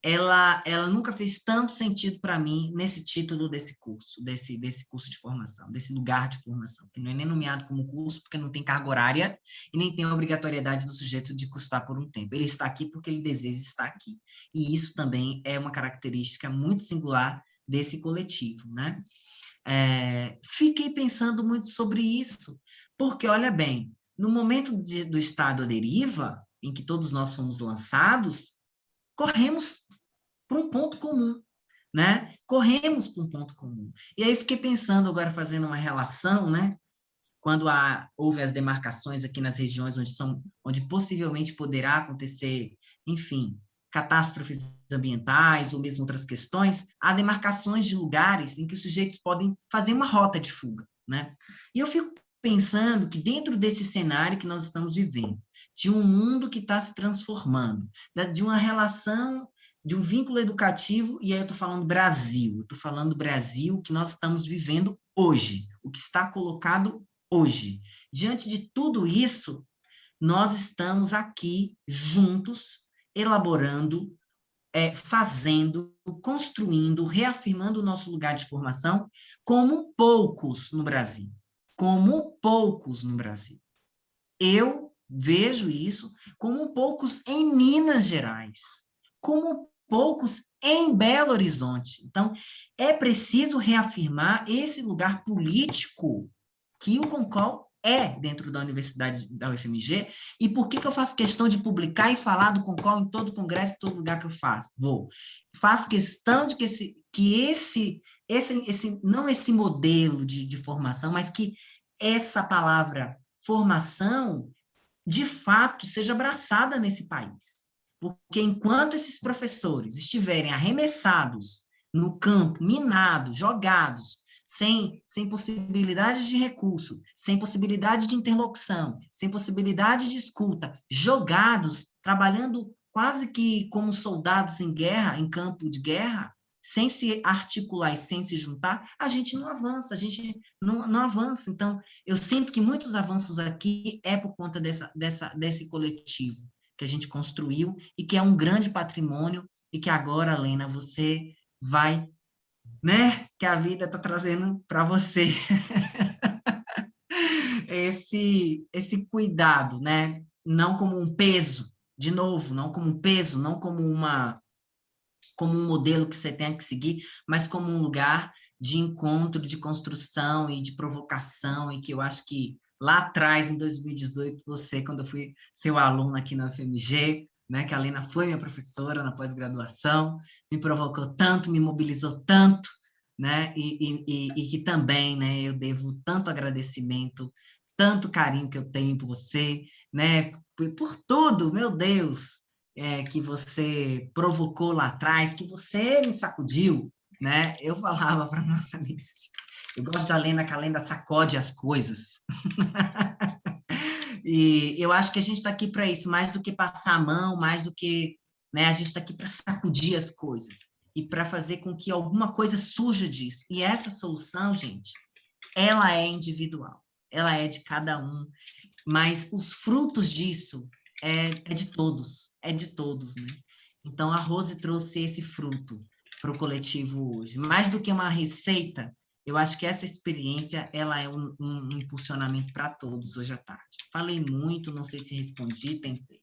ela nunca fez tanto sentido para mim nesse título desse curso, desse curso de formação, desse lugar de formação, que não é nem nomeado como curso, porque não tem carga horária e nem tem a obrigatoriedade do sujeito de cursar por um tempo. Ele está aqui porque ele deseja estar aqui. E isso também é uma característica muito singular desse coletivo, né? Fiquei pensando muito sobre isso, porque, olha bem, no momento do estado à deriva, em que todos nós fomos lançados, corremos para um ponto comum, né? Corremos para um ponto comum. E aí fiquei pensando agora, fazendo uma relação, né? Quando houve as demarcações aqui nas regiões onde possivelmente poderá acontecer, enfim, catástrofes ambientais ou mesmo outras questões, há demarcações de lugares em que os sujeitos podem fazer uma rota de fuga, né? E eu fico pensando que dentro desse cenário que nós estamos vivendo, de um mundo que está se transformando, de uma relação, de um vínculo educativo, e aí eu estou falando Brasil que nós estamos vivendo hoje, o que está colocado hoje. Diante de tudo isso, nós estamos aqui juntos, elaborando, fazendo, construindo, reafirmando o nosso lugar de formação como poucos no Brasil. Eu vejo isso como poucos em Minas Gerais, como poucos em Belo Horizonte. Então, é preciso reafirmar esse lugar político que o CONCOL é dentro da Universidade da UFMG, e por que eu faço questão de publicar e falar do CONCOL em todo congresso, em todo lugar que eu faço? Faço questão de não esse modelo de formação, mas que essa palavra formação, de fato, seja abraçada nesse país. Porque enquanto esses professores estiverem arremessados no campo, minados, jogados, sem possibilidade de recurso, sem possibilidade de interlocução, sem possibilidade de escuta, jogados, trabalhando quase que como soldados em guerra, em campo de guerra, sem se articular e sem se juntar, a gente não avança, a gente não avança. Então, eu sinto que muitos avanços aqui é por conta desse coletivo que a gente construiu e que é um grande patrimônio e que agora, Lena, você vai, né, que a vida está trazendo para você esse cuidado, né, não como um peso, de novo, não como um peso, não como um modelo que você tem que seguir, mas como um lugar de encontro, de construção e de provocação, e que eu acho que lá atrás, em 2018, você, quando eu fui seu aluno aqui na UFMG, né, que a Lena foi minha professora na pós-graduação, me provocou tanto, me mobilizou tanto, né, e que também, né, eu devo tanto agradecimento, tanto carinho que eu tenho por você, né, por tudo, meu Deus, que você provocou lá atrás, que você me sacudiu, né? Eu falava para a nossa Alice, eu gosto da Lena, que a Lena sacode as coisas. E eu acho que a gente está aqui para isso, mais do que passar a mão, mais do que, né, a gente está aqui para sacudir as coisas e para fazer com que alguma coisa surja disso. E essa solução, gente, ela é individual, ela é de cada um, mas os frutos disso é de todos, né? Então, a Rose trouxe esse fruto para o coletivo hoje. Mais do que uma receita, eu acho que essa experiência, ela é um impulsionamento para todos hoje à tarde. Falei muito, não sei se respondi, tentei.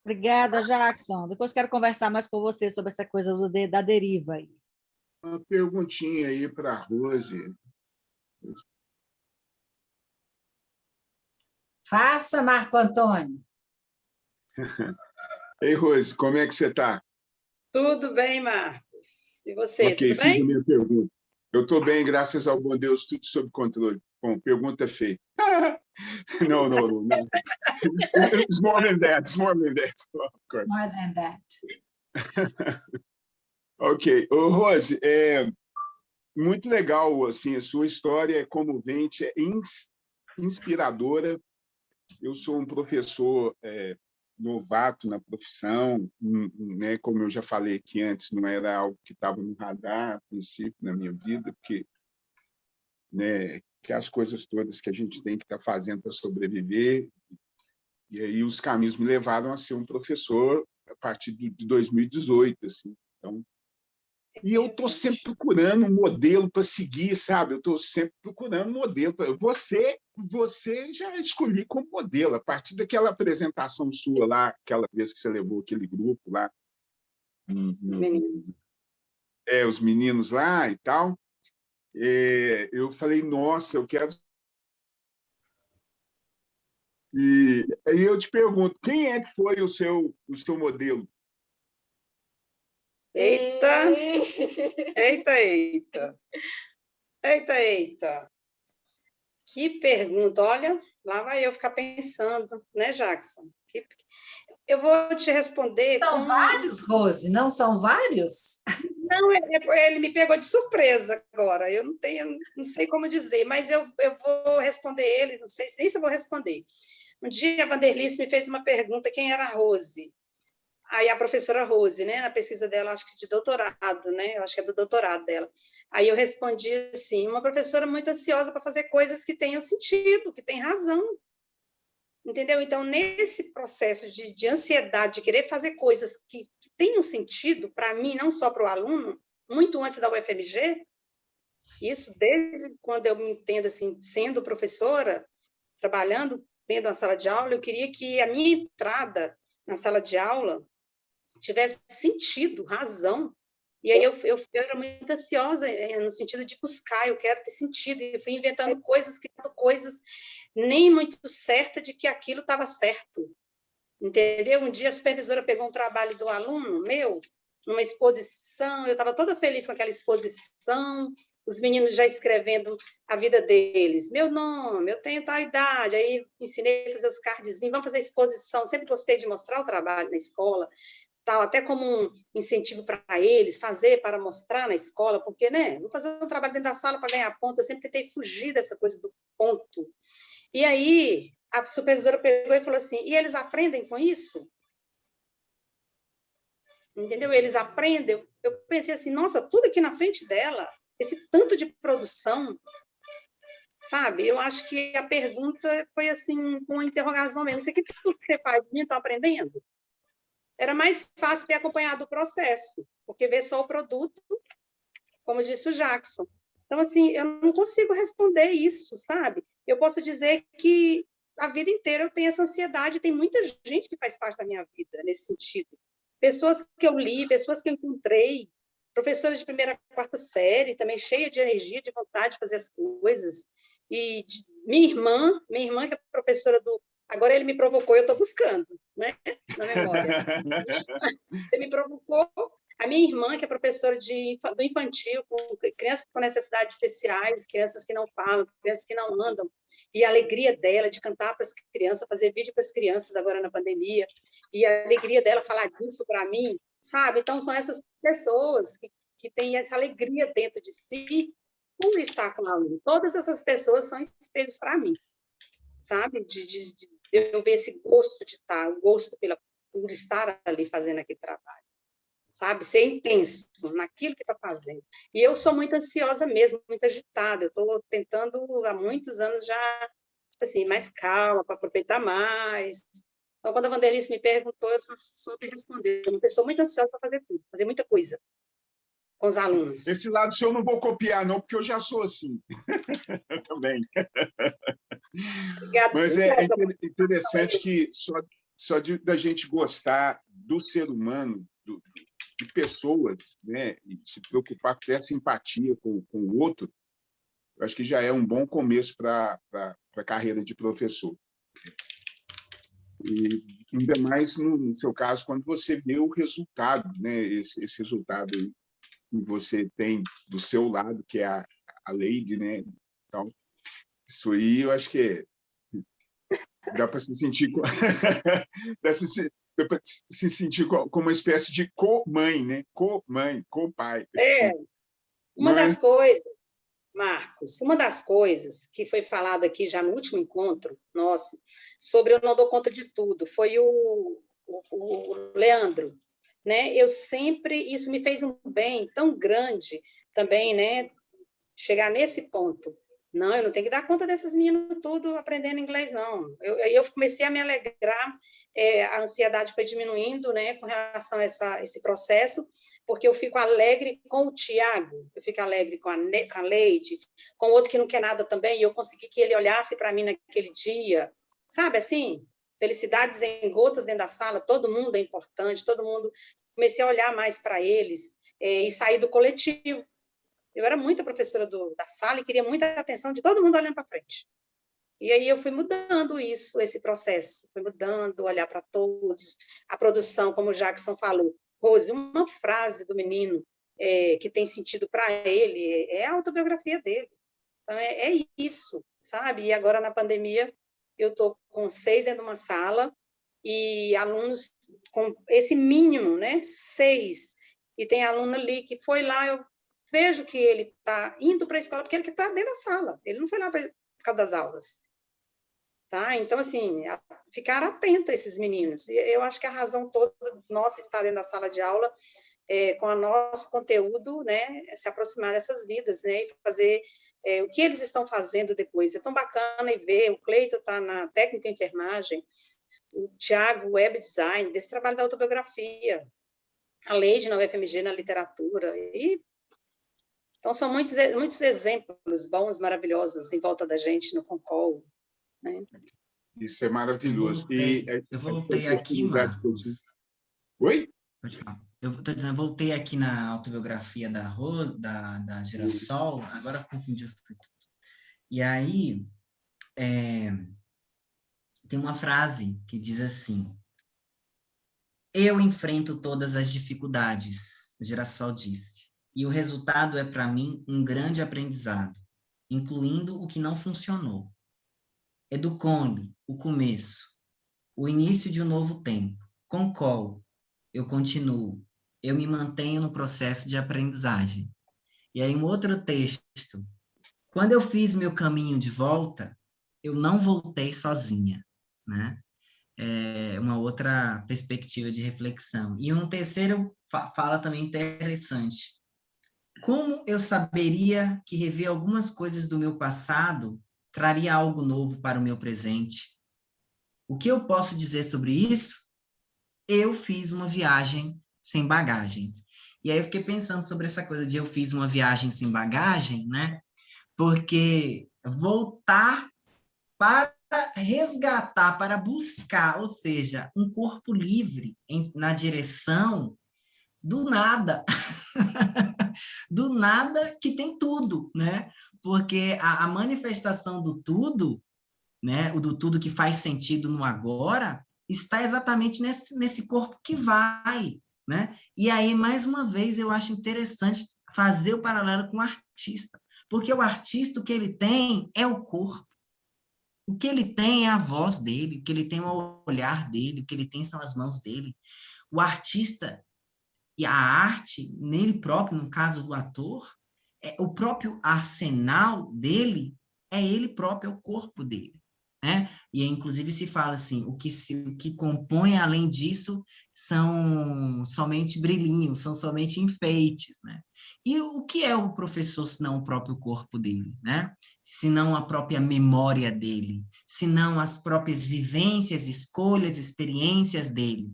Obrigada, Jackson. Depois quero conversar mais com você sobre essa coisa da deriva aí. Uma perguntinha aí para a Rose. Faça, Marco Antônio. Ei, Rose, como é que você está? Tudo bem, Marcos. E você, Ok, tudo fiz bem? a minha pergunta. Eu estou bem, graças ao bom Deus, tudo sob controle. Bom, pergunta feita. Não. It's more than that. It's more than that. Of course. More than that. Ok. Ô, Rose, muito legal, assim, a sua história é comovente, é inspiradora. Eu sou um professor novato na profissão, né? Como eu já falei aqui antes, não era algo que estava no radar, a princípio, na minha vida, porque, né, que as coisas todas que a gente tem que estar fazendo para sobreviver, e aí os caminhos me levaram a ser um professor a partir de 2018, assim. Então, e eu estou sempre procurando um modelo para seguir, sabe? Eu estou sempre procurando um modelo. Você já escolhi como modelo, a partir daquela apresentação sua lá, aquela vez que você levou aquele grupo lá. Os meninos. Os meninos lá e tal. Eu falei, nossa, eu quero... E aí eu te pergunto, quem é que foi o seu modelo? Eita! Eita! Que pergunta! Olha, lá vai eu ficar pensando, né, Jackson? Eu vou te responder... São vários, Rose? Não são vários? Não, ele me pegou de surpresa agora. Eu não sei como dizer, mas eu vou responder ele, não sei nem se eu vou responder. Um dia a Vanderlice me fez uma pergunta, quem era a Rose? Aí a professora Rose, né, na pesquisa dela, acho que de doutorado, né, eu acho que é do doutorado dela. Aí eu respondi assim, uma professora muito ansiosa para fazer coisas que tenham sentido, que tem razão. Entendeu? Então, nesse processo de ansiedade, de querer fazer coisas que tenham sentido, para mim, não só para o aluno, muito antes da UFMG, isso desde quando eu me entendo assim, sendo professora, trabalhando dentro da sala de aula, eu queria que a minha entrada na sala de aula tivesse sentido, razão. E aí eu era muito ansiosa no sentido de buscar, eu quero ter sentido, e eu fui inventando coisas, criando coisas, nem muito certa de que aquilo estava certo, entendeu? Um dia a supervisora pegou um trabalho do aluno meu, numa exposição, eu estava toda feliz com aquela exposição, os meninos já escrevendo a vida deles, meu nome, eu tenho tal idade, aí ensinei a fazer os cardzinhos, vamos fazer exposição, sempre gostei de mostrar o trabalho na escola, tal, até como um incentivo para eles, fazer para mostrar na escola, porque, né, vou fazer um trabalho dentro da sala para ganhar ponto, eu sempre tentei fugir dessa coisa do ponto. E aí, a supervisora pegou e falou assim, e eles aprendem com isso? Entendeu? Eles aprendem. Eu pensei assim, nossa, tudo aqui na frente dela, esse tanto de produção, sabe? Eu acho que a pergunta foi assim, com uma interrogação mesmo, isso aqui tudo que você faz, os meninos estão aprendendo? Era mais fácil ter acompanhado o processo, porque ver só o produto, como disse o Jackson. Então, assim, eu não consigo responder isso, sabe? Eu posso dizer que a vida inteira eu tenho essa ansiedade, tem muita gente que faz parte da minha vida nesse sentido. Pessoas que eu li, pessoas que eu encontrei, professores de primeira, quarta série, também cheia de energia, de vontade de fazer as coisas. E minha irmã, que é professora do... Agora ele me provocou, eu estou buscando, né, na memória. Você me provocou. A minha irmã, que é professora do infantil, com crianças com necessidades especiais, crianças que não falam, crianças que não andam, e a alegria dela de cantar para as crianças, fazer vídeo para as crianças agora na pandemia, e a alegria dela falar disso para mim, sabe? Então, são essas pessoas que têm essa alegria dentro de si, por estar com o aluno. Todas essas pessoas são espelhos para mim, sabe? De eu ver esse gosto de estar, o gosto por estar ali fazendo aquele trabalho, sabe? Ser intenso naquilo que está fazendo. E eu sou muito ansiosa mesmo, muito agitada. Eu estou tentando, há muitos anos já, tipo assim, mais calma, para aproveitar mais. Então, quando a Vanderlice me perguntou, eu só soube responder. Eu sou uma pessoa muito ansiosa para fazer tudo, fazer muita coisa com os alunos. Esse lado seu eu não vou copiar, não, porque eu já sou assim. Também. Obrigada. Mas é interessante que só da gente gostar do ser humano, de pessoas, né, e se preocupar, ter essa empatia com o outro, eu acho que já é um bom começo para a carreira de professor. E ainda mais no seu caso, quando você vê o resultado, né, esse resultado que você tem do seu lado, que é a Lady, né? Então, isso aí eu acho que dá para se sentir se sentir como uma espécie de co-mãe, né? Co-mãe, co-pai. Uma das coisas, Marcos, uma das coisas que foi falado aqui já no último encontro nosso, sobre eu não dou conta de tudo, foi o Leandro, né? Eu sempre, isso me fez um bem tão grande também, né? Chegar nesse ponto. Não, eu não tenho que dar conta desses meninos tudo aprendendo inglês, não. Eu comecei a me alegrar, a ansiedade foi diminuindo, né, com relação a esse processo, porque eu fico alegre com o Tiago, eu fico alegre com a Leide, com o outro que não quer nada também, e eu consegui que ele olhasse para mim naquele dia, sabe, assim, felicidades em gotas dentro da sala, todo mundo é importante, todo mundo, comecei a olhar mais para eles, e sair do coletivo. Eu era muito a professora da sala e queria muita atenção de todo mundo olhando para frente. E aí eu fui mudando esse processo, fui mudando, olhar para todos, a produção, como o Jackson falou. Rose, uma frase do menino que tem sentido para ele é a autobiografia dele. Então, é isso, sabe? E agora, na pandemia, eu estou com 6 dentro de uma sala e alunos com esse mínimo, né? 6. E tem aluno ali que foi lá, eu vejo que ele está indo para a escola porque ele está dentro da sala, ele não foi lá por causa das aulas. Tá? Então, assim, ficar atento a esses meninos. E eu acho que a razão toda nossa estar dentro da sala de aula, com o nosso conteúdo, né, é se aproximar dessas vidas, né, e fazer o que eles estão fazendo depois. É tão bacana e ver, o Cleito está na técnica de enfermagem, o Thiago, web design, desse trabalho da autobiografia, a Leide na UFMG, na literatura, e então, são muitos exemplos bons, maravilhosos em volta da gente no Concol. Né? Isso é maravilhoso. Eu voltei aqui, Marcos. Oi? Pode falar. Eu tô dizendo, eu voltei aqui na autobiografia da Rose, da Girassol, agora confundi tudo. E aí, tem uma frase que diz assim: eu enfrento todas as dificuldades, Girassol disse, e o resultado é para mim um grande aprendizado, incluindo o que não funcionou. Educando o começo, o início de um novo tempo. Concordo, eu continuo, eu me mantenho no processo de aprendizagem. E aí, um outro texto. Quando eu fiz meu caminho de volta, eu não voltei sozinha, né? É uma outra perspectiva de reflexão. E um terceiro fala também interessante. Como eu saberia que rever algumas coisas do meu passado traria algo novo para o meu presente? O que eu posso dizer sobre isso? Eu fiz uma viagem sem bagagem. E aí eu fiquei pensando sobre essa coisa de eu fiz uma viagem sem bagagem, né? Porque voltar para resgatar, para buscar, ou seja, um corpo livre na direção do nada. Do nada que tem tudo, né? Porque a manifestação do tudo, né? O do tudo que faz sentido no agora, está exatamente nesse corpo que vai, né? E aí, mais uma vez, eu acho interessante fazer o paralelo com o artista, porque o artista, o que ele tem é o corpo. O que ele tem é a voz dele, o que ele tem é o olhar dele, o que ele tem são as mãos dele. O artista e a arte, nele próprio, no caso do ator, o próprio arsenal dele é ele próprio, é o corpo dele. Né? E, inclusive, se fala assim, o que compõe, além disso, são somente brilhinhos, são somente enfeites, né? E o que é o professor, se não o próprio corpo dele, né? Se não a própria memória dele, se não as próprias vivências, escolhas, experiências dele.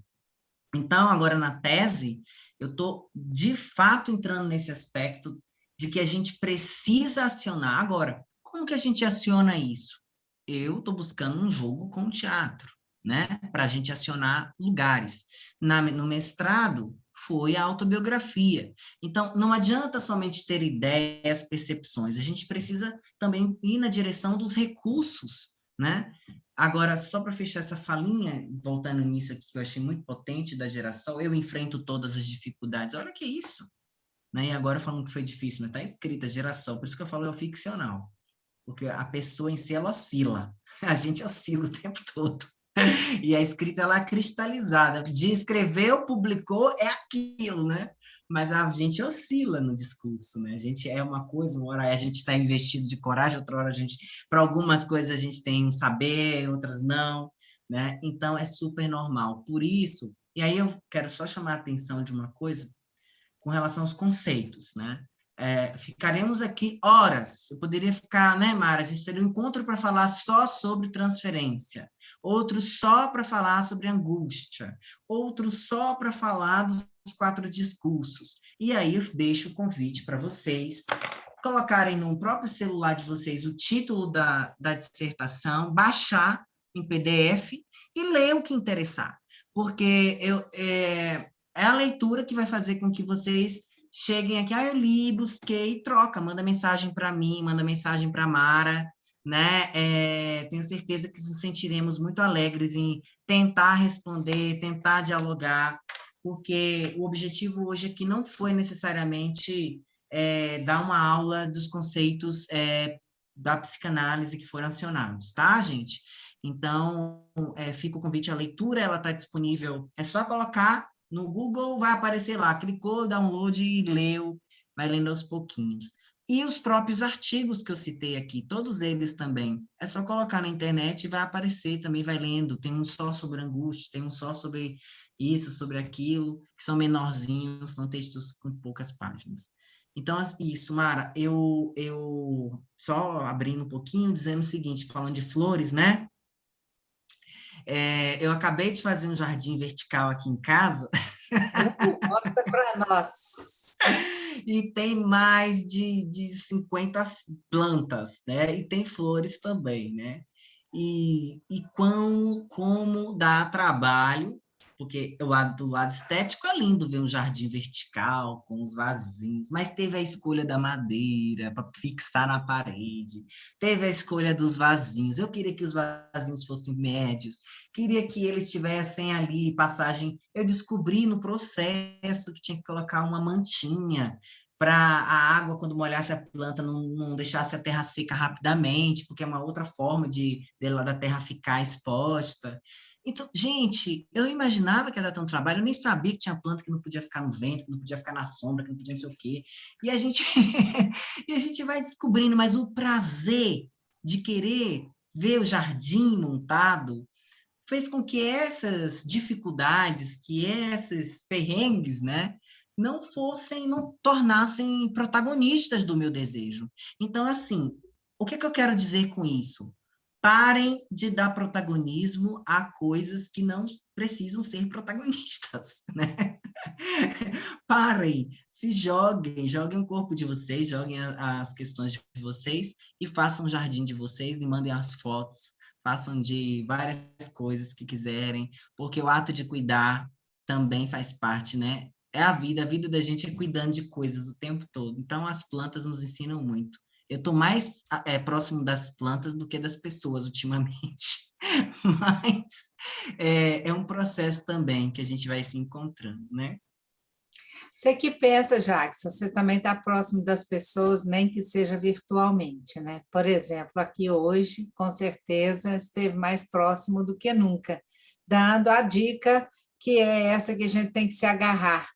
Então, agora na tese, eu estou, de fato, entrando nesse aspecto de que a gente precisa acionar. Agora, como que a gente aciona isso? Eu estou buscando um jogo com teatro, né? Para a gente acionar lugares. No mestrado, foi a autobiografia. Então, não adianta somente ter ideias, percepções. A gente precisa também ir na direção dos recursos, né? Agora, só para fechar essa falinha, voltando nisso aqui, que eu achei muito potente da Girassol, eu enfrento todas as dificuldades. Olha que isso! Né? E agora falando que foi difícil, mas está escrita Girassol, por isso que eu falo é o ficcional. Porque a pessoa em si, ela oscila. A gente oscila o tempo todo. E a escrita, ela é cristalizada. De escreveu, publicou, é aquilo, né? Mas a gente oscila no discurso, né? A gente é uma coisa, uma hora a gente está investido de coragem, outra hora a gente... Para algumas coisas a gente tem um saber, outras não, né? Então, é super normal. Por isso, e aí eu quero só chamar a atenção de uma coisa com relação aos conceitos, né? Ficaremos aqui horas. Eu poderia ficar, né, Mara? A gente teria um encontro para falar só sobre transferência, outro só para falar sobre angústia, outro só para falar dos 4 discursos. E aí eu deixo o convite para vocês colocarem no próprio celular de vocês o título da dissertação, baixar em PDF e ler o que interessar, porque é a leitura que vai fazer com que vocês cheguem aqui, eu li, busquei, troca, manda mensagem para mim, manda mensagem para a Mara, né? Tenho certeza que nos sentiremos muito alegres em tentar responder, tentar dialogar, porque o objetivo hoje aqui não foi necessariamente dar uma aula dos conceitos da psicanálise que foram acionados, tá, gente? Então, fica o convite à leitura, ela está disponível, é só colocar no Google, vai aparecer lá, clicou, download e leu, vai lendo aos pouquinhos. E os próprios artigos que eu citei aqui, todos eles também, é só colocar na internet e vai aparecer, também vai lendo, tem um só sobre angústia, tem um só sobre isso, sobre aquilo, que são menorzinhos, são textos com poucas páginas. Então, isso, Mara, eu só abrindo um pouquinho, dizendo o seguinte, falando de flores, né? Eu acabei de fazer um jardim vertical aqui em casa. Mostra para nós. E tem mais de 50 plantas, né? E tem flores também, né? E como dá trabalho, porque do lado estético é lindo ver um jardim vertical, com os vasinhos, mas teve a escolha da madeira para fixar na parede, teve a escolha dos vasinhos. Eu queria que os vasinhos fossem médios, queria que eles tivessem ali passagem. Eu descobri no processo que tinha que colocar uma mantinha para a água, quando molhasse a planta, não deixasse a terra seca rapidamente, porque é uma outra forma da terra ficar exposta. Então, gente, eu imaginava que ia dar tanto trabalho, eu nem sabia que tinha planta que não podia ficar no vento, que não podia ficar na sombra, que não podia não sei o quê. E a gente, e a gente vai descobrindo, mas o prazer de querer ver o jardim montado fez com que essas dificuldades, que esses perrengues, né, não tornassem protagonistas do meu desejo. Então, assim, o que eu quero dizer com isso? Parem de dar protagonismo a coisas que não precisam ser protagonistas, né? Parem, joguem o corpo de vocês, joguem as questões de vocês e façam o jardim de vocês e mandem as fotos, façam de várias coisas que quiserem, porque o ato de cuidar também faz parte, né? É a vida da gente é cuidando de coisas o tempo todo. Então, as plantas nos ensinam muito. Eu estou mais próximo das plantas do que das pessoas ultimamente, mas é um processo também que a gente vai se encontrando, né? Você que pensa, Jackson, você também está próximo das pessoas, nem que seja virtualmente, né? Por exemplo, aqui hoje, com certeza, esteve mais próximo do que nunca, dando a dica que é essa que a gente tem que se agarrar.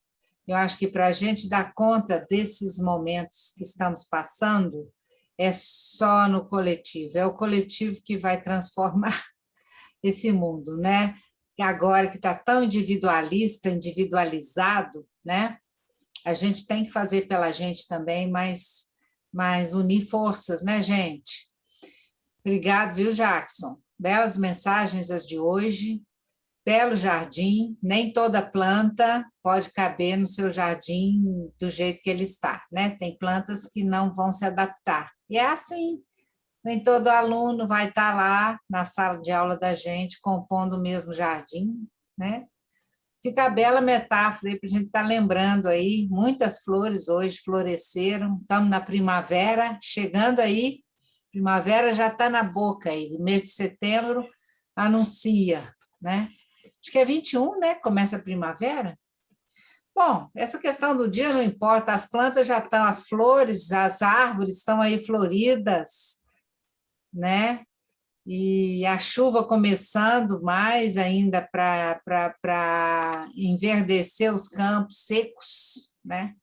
Eu acho que para a gente dar conta desses momentos que estamos passando, é só no coletivo, é o coletivo que vai transformar esse mundo, né? Que agora que está tão individualista, individualizado, né? A gente tem que fazer pela gente também, mas unir forças, né, gente? Obrigado, viu, Jackson? Belas mensagens as de hoje. Belo jardim, nem toda planta pode caber no seu jardim do jeito que ele está, né? Tem plantas que não vão se adaptar. E é assim, nem todo aluno vai estar lá na sala de aula da gente compondo o mesmo jardim, né? Fica a bela metáfora aí para a gente estar lembrando aí, muitas flores hoje floresceram, estamos na primavera, chegando aí, primavera já está na boca aí, mês de setembro anuncia, né? Acho que é 21, né? Começa a primavera. Bom, essa questão do dia não importa, as plantas já estão, as flores, as árvores estão aí floridas, né? E a chuva começando mais ainda para enverdecer os campos secos, né?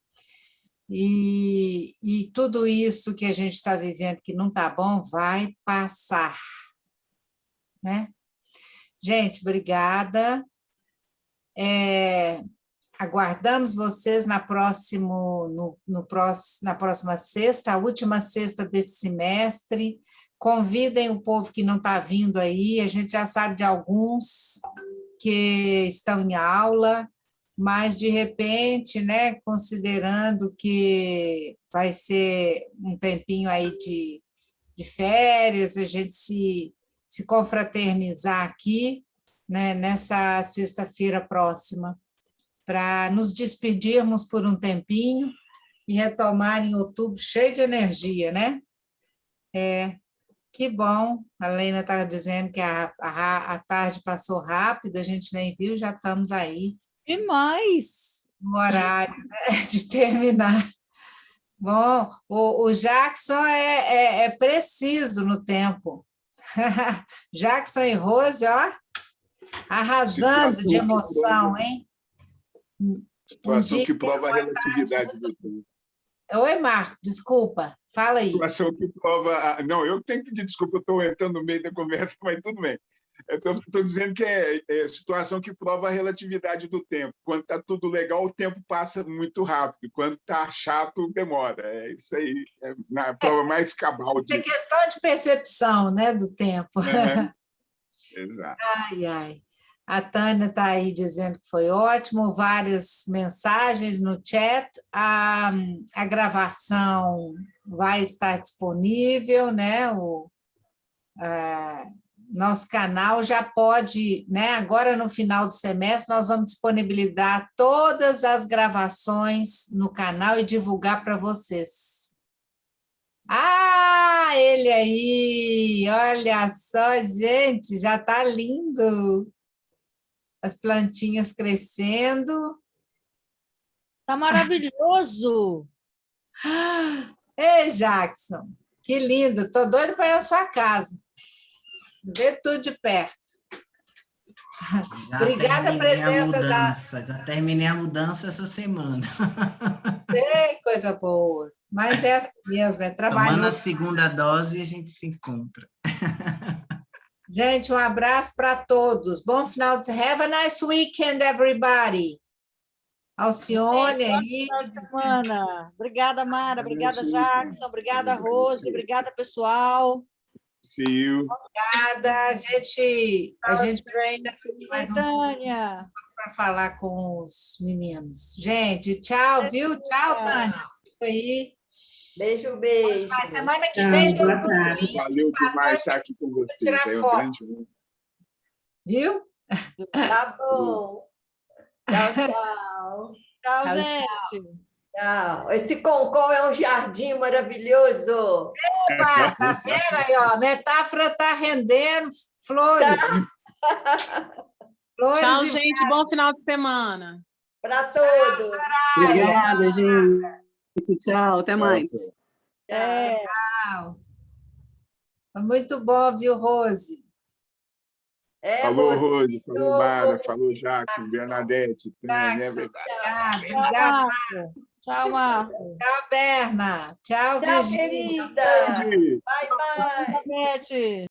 E tudo isso que a gente está vivendo que não está bom vai passar, né? Gente, obrigada. Aguardamos vocês na próxima sexta, a última sexta desse semestre. Convidem o povo que não está vindo aí, a gente já sabe de alguns que estão em aula, mas, de repente, né, considerando que vai ser um tempinho aí de férias, a gente se confraternizar aqui, né, nessa sexta-feira próxima, para nos despedirmos por um tempinho e retomar em outubro cheio de energia, né? Que bom, a Lena está dizendo que a tarde passou rápido, a gente nem viu, já estamos aí. E mais? No horário, né, de terminar. Bom, o Jackson é preciso no tempo. Jackson e Rose, ó, arrasando de emoção, hein? Situação que prova a relatividade do tempo. Oi, Marco, desculpa, fala aí. Situação que prova... Não, eu tenho que pedir desculpa, eu estou entrando no meio da conversa, mas tudo bem. Estou dizendo que é situação que prova a relatividade do tempo. Quando está tudo legal, o tempo passa muito rápido. Quando está chato, demora. É isso aí, é a prova mais cabal. É questão de percepção, né, do tempo. Exato. Ai, ai. A Tânia está aí dizendo que foi ótimo, várias mensagens no chat. A gravação vai estar disponível, né? nosso canal já pode, né? Agora, no final do semestre, nós vamos disponibilizar todas as gravações no canal e divulgar para vocês. Ah, ele aí! Olha só, gente, já está lindo! As plantinhas crescendo. Tá maravilhoso! Ei, Jackson, que lindo! Estou doida para ir à sua casa. Ver tudo de perto. Já Obrigada a terminei presença Já terminei a mudança essa semana. Ei, coisa boa. Mas é assim mesmo, é Tomando trabalhoso. a segunda dose, a gente se encontra. Gente, um abraço para todos. Bom final de semana. Have a nice weekend, everybody. Alcione aí. Final de semana. Obrigada, Mara. Obrigada, Jackson. Obrigada, Rose. Obrigada, pessoal. See you. Obrigada. A gente vai mais uns Tânia. para falar com os meninos. Gente, tchau, viu? Tchau, Tânia. Fico aí. Beijo, beijo. Mas semana que vem boa todo tarde. mundo Valeu demais estar aqui com vocês. tirar É um foto. grande honra. Viu? Tá bom. Tchau, tchau. Tchau, gente. Tchau. Esse concom é um jardim maravilhoso. Opa, tá vendo aí, ó? A metáfora está rendendo flores. Flores Tchau, e gente. Bom final de semana. Para todos. Obrigada, gente. Tchau, até mais. tchau. Muito bom, viu, Rose? Falou, Rose. Rose. Falou, Mara. Falou, Jackson, Bernadette. Tânia, Obrigada. Tchau, Marco. Tchau, Berna. Tchau, Tchau, Virgínia. querida. Bye, bye. Beijo.